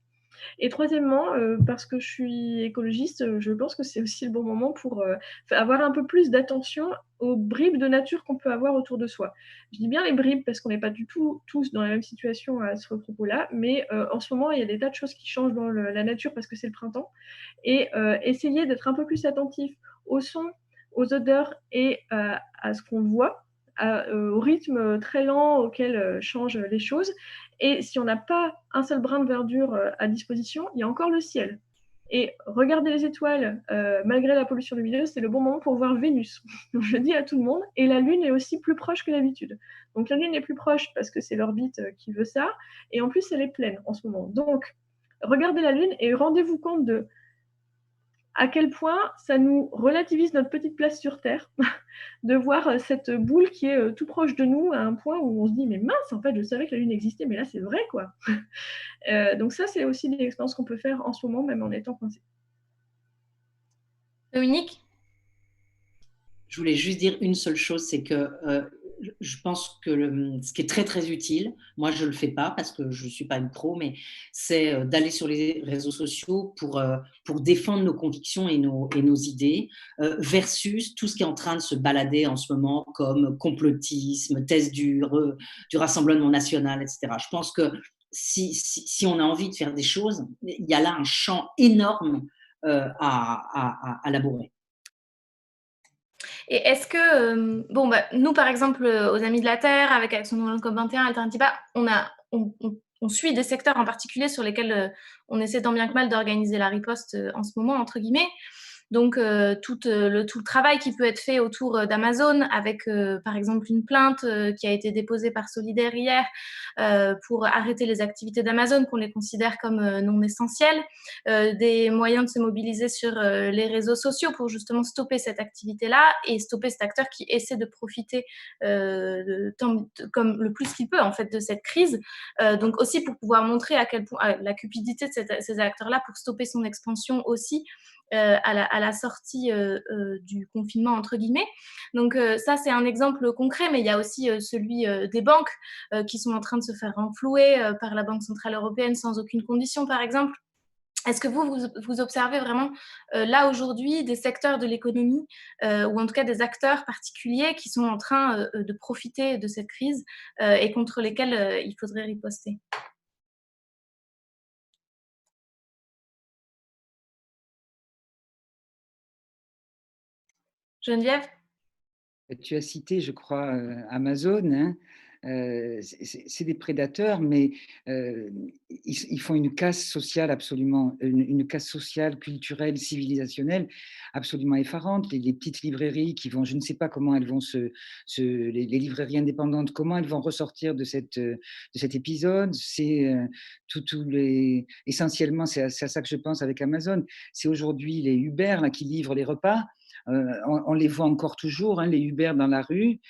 Et troisièmement, parce que je suis écologiste, je pense que c'est aussi le bon moment pour avoir un peu plus d'attention aux bribes de nature qu'on peut avoir autour de soi. Je dis bien les bribes parce qu'on n'est pas du tout tous dans la même situation à ce propos-là, mais en ce moment, il y a des tas de choses qui changent dans la nature parce que c'est le printemps. Et essayer d'être un peu plus attentif aux sons, aux odeurs et à ce qu'on voit, au rythme très lent auquel changent les choses. Et si on n'a pas un seul brin de verdure à disposition, il y a encore le ciel. Et regarder les étoiles, malgré la pollution lumineuse, c'est le bon moment pour voir Vénus. Donc, je dis à tout le monde. Et la Lune est aussi plus proche que d'habitude. Donc la Lune est plus proche parce que c'est l'orbite qui veut ça. Et en plus, elle est pleine en ce moment. Donc, regardez la Lune et rendez-vous compte de à quel point ça nous relativise notre petite place sur Terre, de voir cette boule qui est tout proche de nous à un point où on se dit mais mince, en fait, je savais que la Lune existait, mais là, c'est vrai, quoi. Donc ça, c'est aussi des expériences qu'on peut faire en ce moment, même en étant coincé. Dominique? Je voulais juste dire une seule chose, c'est que je pense que ce qui est très très utile, moi je ne le fais pas parce que je ne suis pas une pro, mais c'est d'aller sur les réseaux sociaux pour défendre nos convictions et nos idées, versus tout ce qui est en train de se balader en ce moment comme complotisme, thèse du Rassemblement national, etc. Je pense que si on a envie de faire des choses, il y a là un champ énorme à labourer. Et est-ce que, nous, par exemple, aux Amis de la Terre, avec Action Nouvelle COP21, Alternativa, on suit des secteurs en particulier sur lesquels on essaie tant bien que mal d'organiser la riposte en ce moment, entre guillemets. Donc, tout le travail qui peut être fait autour d'Amazon, avec par exemple une plainte qui a été déposée par Solidaire hier pour arrêter les activités d'Amazon, qu'on les considère comme non essentielles, des moyens de se mobiliser sur les réseaux sociaux pour justement stopper cette activité-là et stopper cet acteur qui essaie de profiter comme le plus qu'il peut en fait de cette crise. Donc aussi pour pouvoir montrer à quel point la cupidité de ces acteurs-là pour stopper son expansion aussi à la sortie du confinement, entre guillemets. Donc ça, c'est un exemple concret, mais il y a aussi celui des banques qui sont en train de se faire renflouer par la Banque Centrale Européenne sans aucune condition, par exemple. Est-ce que vous observez vraiment là aujourd'hui des secteurs de l'économie ou en tout cas des acteurs particuliers qui sont en train de profiter de cette crise et contre lesquels il faudrait riposter? Geneviève? Tu as cité, je crois, Amazon, hein. C'est des prédateurs, mais ils font une casse sociale absolument, une casse sociale, culturelle, civilisationnelle absolument effarante. Les petites librairies qui vont, je ne sais pas comment elles vont les librairies indépendantes, comment elles vont ressortir de cet épisode. C'est essentiellement, c'est à ça que je pense avec Amazon. C'est aujourd'hui les Uber là, qui livrent les repas. On les voit encore toujours, hein, les Uber dans la rue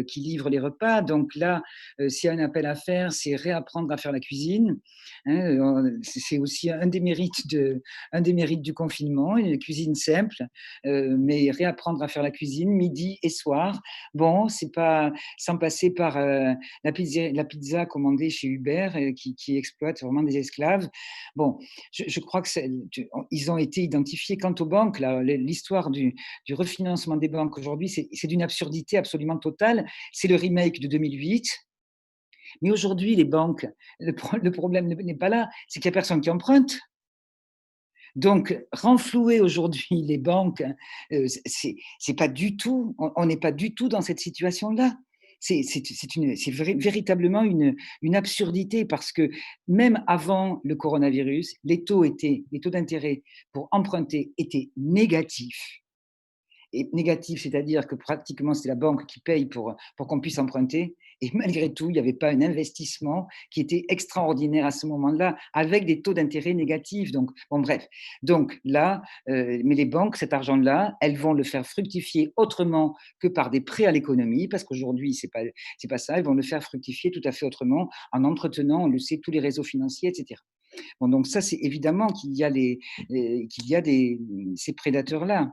qui livrent les repas. Donc là, s'il y a un appel à faire, c'est réapprendre à faire la cuisine. Hein, c'est aussi un des mérites du confinement, une cuisine simple, mais réapprendre à faire la cuisine midi et soir. Bon, c'est pas sans passer par la pizza commandée chez Uber qui exploite vraiment des esclaves. Bon, je crois que ils ont été identifiés. Quant aux banques, l'histoire du refinancement des banques aujourd'hui, c'est d'une absurdité absolument totale. C'est le remake de 2008. Mais aujourd'hui, les banques, le problème n'est pas là, c'est qu'il n'y a personne qui emprunte. Donc, renflouer aujourd'hui les banques, c'est pas du tout, on n'est pas du tout dans cette situation-là. C'est véritablement une absurdité parce que même avant le coronavirus, les taux d'intérêt pour emprunter étaient négatifs. Et négatif, c'est-à-dire que pratiquement c'est la banque qui paye pour qu'on puisse emprunter. Et malgré tout, il n'y avait pas un investissement qui était extraordinaire à ce moment-là, avec des taux d'intérêt négatifs. Donc, bon, bref. Donc là, mais les banques, cet argent-là, elles vont le faire fructifier autrement que par des prêts à l'économie, parce qu'aujourd'hui, c'est pas ça. Elles vont le faire fructifier tout à fait autrement, en entretenant, on le sait, tous les réseaux financiers, etc. Bon, donc ça, c'est évidemment qu'il y a ces prédateurs-là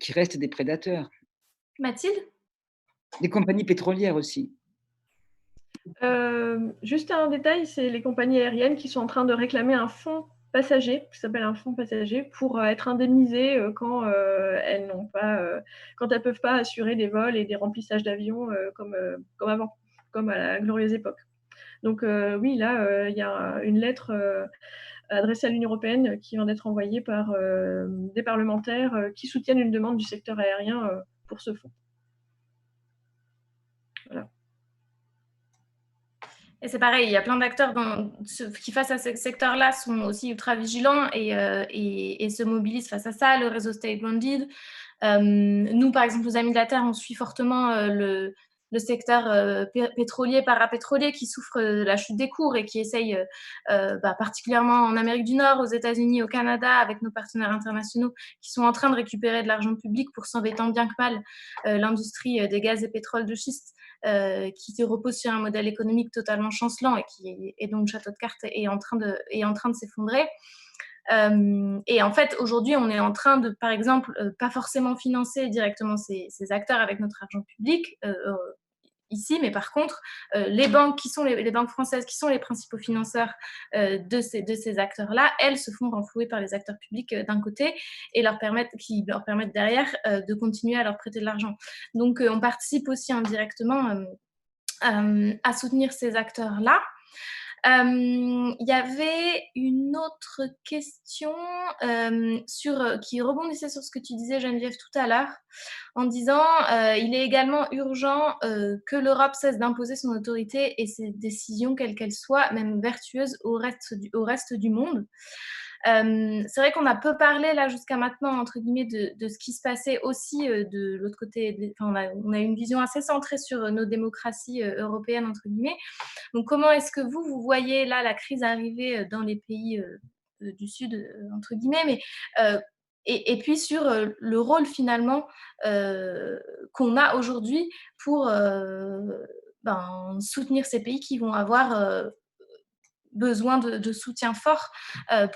qui restent des prédateurs. Mathilde? Les compagnies pétrolières aussi. Juste un détail, c'est les compagnies aériennes qui sont en train de réclamer un fonds passager, qui s'appelle un fonds passager, pour être indemnisées quand elles ne peuvent pas assurer des vols et des remplissages d'avions comme avant, comme à la glorieuse époque. Donc oui, là, il y a une lettre adressée à l'Union européenne qui vient d'être envoyée par des parlementaires qui soutiennent une demande du secteur aérien pour ce fonds. Voilà. Et c'est pareil, il y a plein d'acteurs qui, face à ce secteur-là, sont aussi ultra vigilants et se mobilisent face à ça. Le réseau State Bonded. Nous, par exemple, aux Amis de la Terre, on suit fortement le secteur pétrolier, parapétrolier, qui souffre de la chute des cours et qui essaye, particulièrement en Amérique du Nord, aux États-Unis, au Canada, avec nos partenaires internationaux, qui sont en train de récupérer de l'argent public pour sauver tant bien que mal l'industrie des gaz et pétrole de schiste, qui se repose sur un modèle économique totalement chancelant et dont le château de cartes est en train de s'effondrer. Et en fait, aujourd'hui, on est en train de, par exemple, pas forcément financer directement ces acteurs avec notre argent public ici, mais par contre, les banques les banques françaises qui sont les principaux financeurs de ces acteurs-là, elles se font renflouer par les acteurs publics d'un côté et qui leur permettent derrière de continuer à leur prêter de l'argent. Donc, on participe aussi indirectement à soutenir ces acteurs-là. Il y avait une autre question qui rebondissait sur ce que tu disais, Geneviève, tout à l'heure, en disant il est également urgent que l'Europe cesse d'imposer son autorité et ses décisions, quelles qu'elles soient, même vertueuses, au reste du monde. C'est vrai qu'on a peu parlé là jusqu'à maintenant entre guillemets de ce qui se passait aussi de l'autre côté. On a une vision assez centrée sur nos démocraties européennes entre guillemets. Donc comment est-ce que vous voyez là la crise arriver dans les pays du Sud entre guillemets, mais et puis sur le rôle finalement qu'on a aujourd'hui pour soutenir ces pays qui vont avoir besoin de soutien fort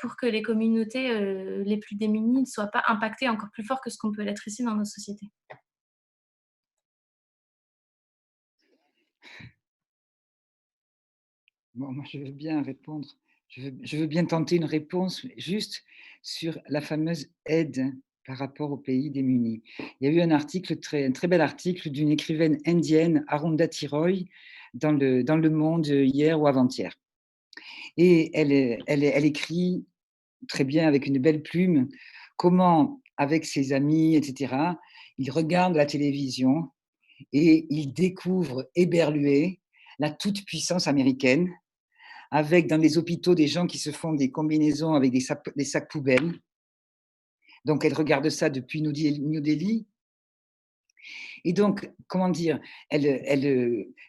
pour que les communautés les plus démunies ne soient pas impactées encore plus fort que ce qu'on peut l'être ici dans nos sociétés. Bon, moi, je veux bien répondre. Je veux bien tenter une réponse juste sur la fameuse aide par rapport aux pays démunis. Il y a eu un très bel article d'une écrivaine indienne, Arundhati Roy, dans le Monde hier ou avant-hier. Et elle écrit très bien avec une belle plume comment, avec ses amis, etc., il regarde la télévision et il découvre éberlué la toute-puissance américaine, avec dans les hôpitaux des gens qui se font des combinaisons avec des sacs poubelles. Donc, elle regarde ça depuis New Delhi. Et donc, comment dire,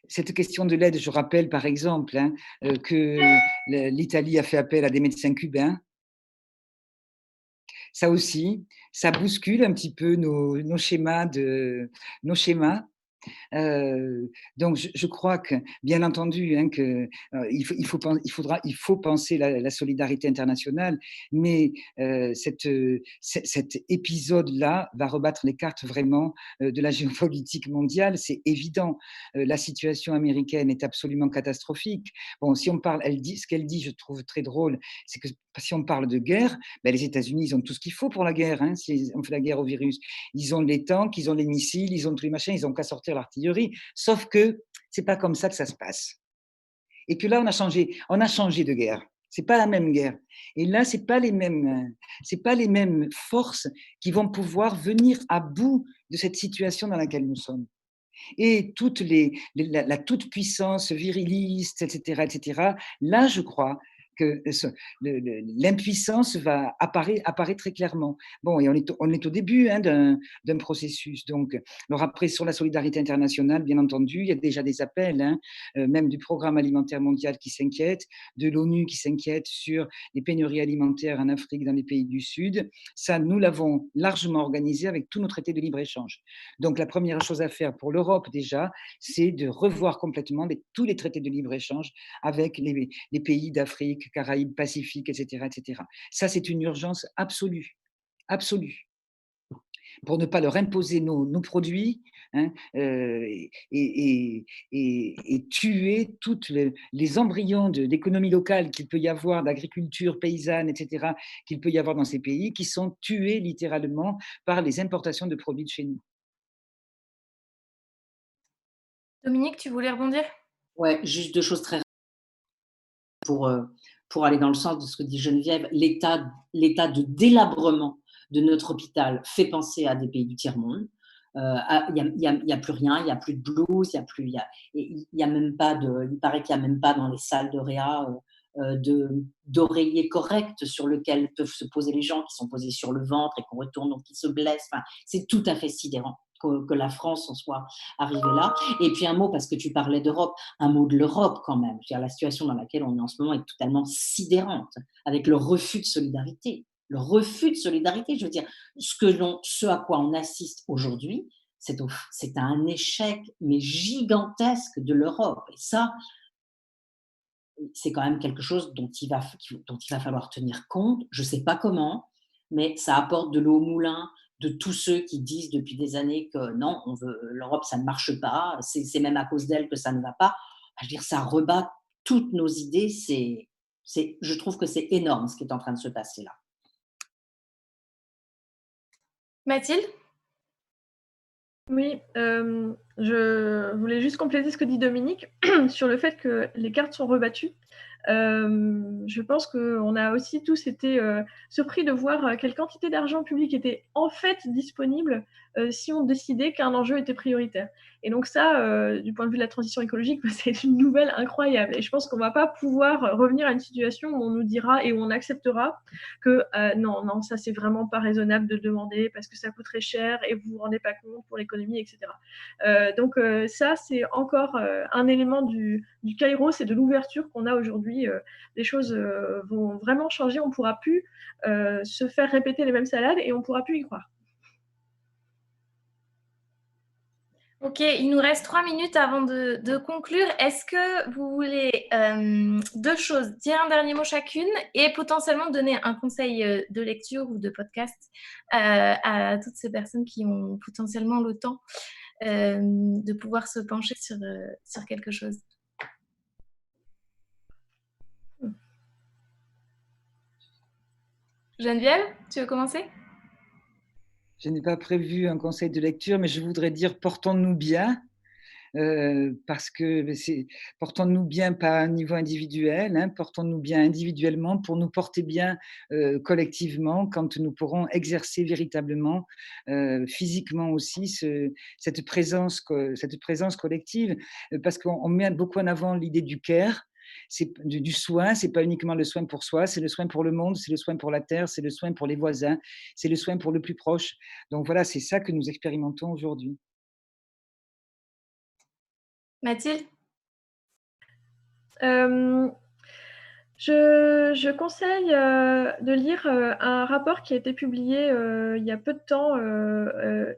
cette question de l'aide, je rappelle par exemple que l'Italie a fait appel à des médecins cubains. Ça aussi, ça bouscule un petit peu nos schémas. Donc, je crois que, bien entendu, il faut penser la solidarité internationale, mais cet épisode-là va rebattre les cartes vraiment de la géopolitique mondiale. C'est évident. La situation américaine est absolument catastrophique. Bon, si on parle, ce qu'elle dit, je trouve très drôle, c'est que si on parle de guerre, ben les États-Unis, ils ont tout ce qu'il faut pour la guerre. Si on fait la guerre au virus, ils ont les tanks, ils ont les missiles, ils ont tous les machins, ils n'ont qu'à sortir l'artillerie. Sauf que c'est pas comme ça que ça se passe. Et que là, on a changé de guerre. C'est pas la même guerre. Et là, c'est pas les mêmes forces qui vont pouvoir venir à bout de cette situation dans laquelle nous sommes. Et la toute-puissance viriliste, etc., là, je crois que l'impuissance apparaît très clairement. Bon, et on est au début d'un processus. Donc, alors après, sur la solidarité internationale, bien entendu, il y a déjà des appels, même du Programme alimentaire mondial qui s'inquiète, de l'ONU qui s'inquiète sur les pénuries alimentaires en Afrique, dans les pays du Sud. Ça, nous l'avons largement organisé avec tous nos traités de libre-échange. Donc, la première chose à faire pour l'Europe, déjà, c'est de revoir complètement tous les traités de libre-échange avec les pays d'Afrique, Caraïbes, Pacifique, etc., etc. Ça, c'est une urgence absolue, absolue, pour ne pas leur imposer nos produits et tuer tous les embryons d'économie locale qu'il peut y avoir, d'agriculture paysanne, etc., qu'il peut y avoir dans ces pays, qui sont tués littéralement par les importations de produits de chez nous. Dominique, tu voulais rebondir ? Ouais, juste deux choses très pour aller dans le sens de ce que dit Geneviève, l'état de délabrement de notre hôpital fait penser à des pays du tiers-monde. Il y a plus rien, il y a plus de blouse, il y a même pas il paraît qu'il y a même pas dans les salles de réa d'oreillers corrects sur lesquels peuvent se poser les gens, qui sont posés sur le ventre et qu'on retourne, donc qui se blessent. Enfin, c'est tout à fait sidérant que la France en soit arrivée là. Et puis un mot, parce que tu parlais d'Europe, un mot de l'Europe quand même. Je veux dire, la situation dans laquelle on est en ce moment est totalement sidérante, avec le refus de solidarité. Le refus de solidarité, je veux dire, ce à quoi on assiste aujourd'hui, c'est un échec, mais gigantesque de l'Europe. Et ça, c'est quand même quelque chose dont il va falloir tenir compte. Je ne sais pas comment, mais ça apporte de l'eau au moulin de tous ceux qui disent depuis des années que non, l'Europe, ça ne marche pas, c'est même à cause d'elle que ça ne va pas. Je veux dire, ça rebat toutes nos idées. Je trouve que c'est énorme ce qui est en train de se passer là. Mathilde ? Oui, je voulais juste compléter ce que dit Dominique sur le fait que les cartes sont rebattues. Je pense qu'on a aussi tous été surpris de voir quelle quantité d'argent public était en fait disponible si on décidait qu'un enjeu était prioritaire. Et donc ça, du point de vue de la transition écologique, c'est une nouvelle incroyable. Et je pense qu'on ne va pas pouvoir revenir à une situation où on nous dira et où on acceptera que non, ça c'est vraiment pas raisonnable de demander parce que ça coûterait cher et vous vous rendez pas compte pour l'économie, etc. Donc ça, c'est encore un élément du Kairos et de l'ouverture qu'on a aujourd'hui. Les choses vont vraiment changer. On ne pourra plus se faire répéter les mêmes salades et on ne pourra plus y croire. Ok, il nous reste 3 minutes avant de conclure. Est-ce que vous voulez deux choses, dire un dernier mot chacune et potentiellement donner un conseil de lecture ou de podcast à toutes ces personnes qui ont potentiellement le temps de pouvoir se pencher sur quelque chose? Geneviève, tu veux commencer? Je n'ai pas prévu un conseil de lecture, mais je voudrais dire portons-nous bien, parce que portons-nous bien pas à un niveau individuel, hein, portons-nous bien individuellement pour nous porter bien collectivement quand nous pourrons exercer véritablement, physiquement aussi, cette présence collective, parce qu'on met beaucoup en avant l'idée du care. C'est du soin, c'est pas uniquement le soin pour soi, c'est le soin pour le monde, c'est le soin pour la terre, c'est le soin pour les voisins, c'est le soin pour le plus proche. Donc voilà, c'est ça que nous expérimentons aujourd'hui. Mathilde? Je conseille de lire un rapport qui a été publié il y a peu de temps,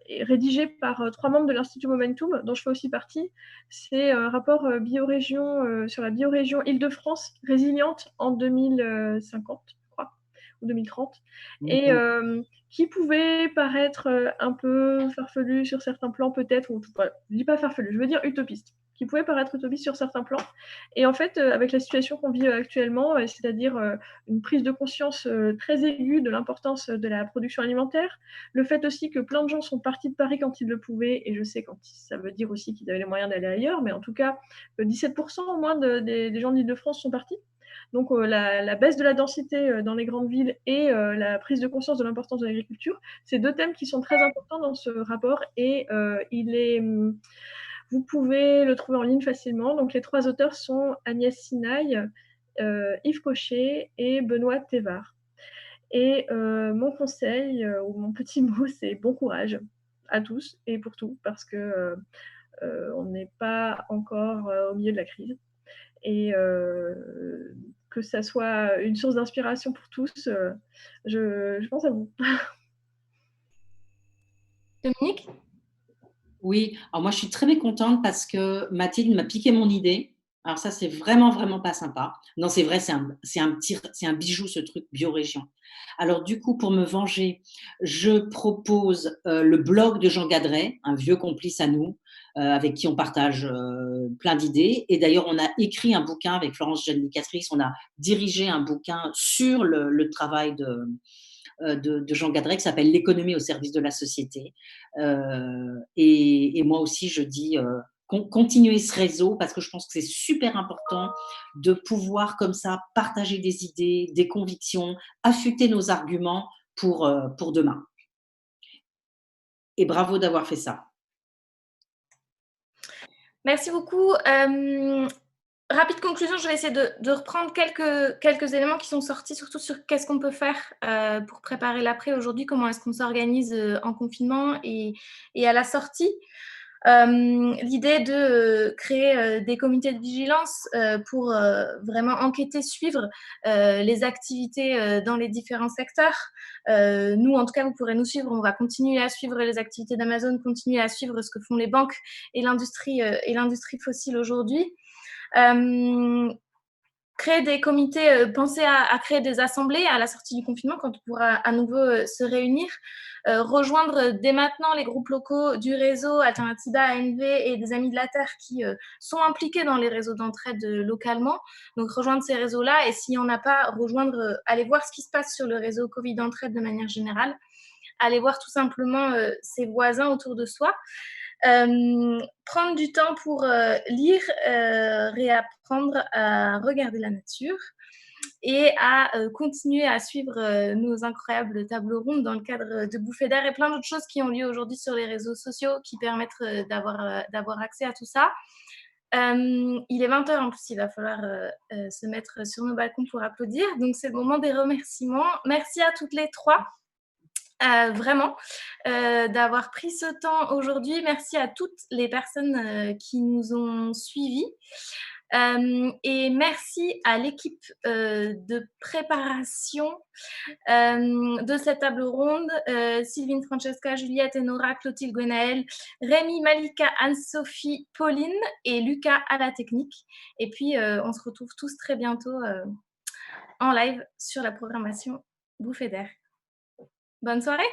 et rédigé par 3 membres de l'Institut Momentum, dont je fais aussi partie. C'est un rapport biorégion sur la biorégion Île-de-France résiliente en 2050, je crois, ou 2030, et qui pouvait paraître un peu farfelu sur certains plans peut-être, ou je dis pas farfelu, je veux dire utopiste, qui pouvait paraître utopiste sur certains plans. Et en fait, avec la situation qu'on vit actuellement, c'est-à-dire une prise de conscience très aiguë de l'importance de la production alimentaire, le fait aussi que plein de gens sont partis de Paris quand ils le pouvaient, et je sais quand ça veut dire aussi qu'ils avaient les moyens d'aller ailleurs, mais en tout cas, 17% au moins des gens d'Île-de-France sont partis. Donc la baisse de la densité dans les grandes villes et la prise de conscience de l'importance de l'agriculture, c'est 2 thèmes qui sont très importants dans ce rapport, et vous pouvez le trouver en ligne facilement. Donc les 3 auteurs sont Agnès Sinaï, Yves Cochet et Benoît Thévard. Et mon conseil ou mon petit mot, c'est bon courage à tous et pour tout, parce que on n'est pas encore au milieu de la crise. Et que ça soit une source d'inspiration pour tous, je pense à vous. Dominique? Oui, alors moi je suis très mécontente parce que Mathilde m'a piqué mon idée. Alors ça, c'est vraiment, vraiment pas sympa. Non, c'est vrai, c'est un bijou ce truc biorégion. Alors du coup, pour me venger, je propose le blog de Jean Gadret, un vieux complice à nous, avec qui on partage plein d'idées. Et d'ailleurs, on a écrit un bouquin avec Florence Janicatrice, on a dirigé un bouquin sur le travail de Jean Gadret qui s'appelle L'économie au service de la société. Et moi aussi, je dis continuer ce réseau parce que je pense que c'est super important de pouvoir comme ça partager des idées, des convictions, affûter nos arguments pour demain. Et bravo d'avoir fait ça. Merci beaucoup. Rapide conclusion, je vais essayer de reprendre quelques éléments qui sont sortis, surtout sur qu'est-ce qu'on peut faire pour préparer l'après aujourd'hui, comment est-ce qu'on s'organise en confinement et à la sortie. L'idée de créer des comités de vigilance pour vraiment enquêter, suivre les activités dans les différents secteurs. Nous, en tout cas, vous pourrez nous suivre. On va continuer à suivre les activités d'Amazon, continuer à suivre ce que font les banques et l'industrie fossile aujourd'hui. Créer des comités, penser à créer des assemblées à la sortie du confinement quand on pourra à nouveau se réunir, rejoindre dès maintenant les groupes locaux du réseau Alternatiba, ANV et des Amis de la Terre qui sont impliqués dans les réseaux d'entraide localement. Donc rejoindre ces réseaux-là et s'il n'y en a pas, rejoindre, aller voir ce qui se passe sur le réseau Covid d'entraide de manière générale, aller voir tout simplement ses voisins autour de soi. Prendre du temps pour lire, réapprendre à regarder la nature et à continuer à suivre nos incroyables tables rondes dans le cadre de bouffées d'air et plein d'autres choses qui ont lieu aujourd'hui sur les réseaux sociaux qui permettent d'avoir accès à tout ça. Il est 20h en plus, il va falloir se mettre sur nos balcons pour applaudir. Donc c'est le moment des remerciements. Merci à toutes les trois. Vraiment, d'avoir pris ce temps aujourd'hui. Merci à toutes les personnes qui nous ont suivis. Et merci à l'équipe de préparation de cette table ronde, Sylvine, Francesca, Juliette, Enora, Clotilde, Gwenaëlle, Rémi, Malika, Anne-Sophie, Pauline et Lucas à la technique. Et puis, on se retrouve tous très bientôt en live sur la programmation Bouffée d'air. Bonne soirée!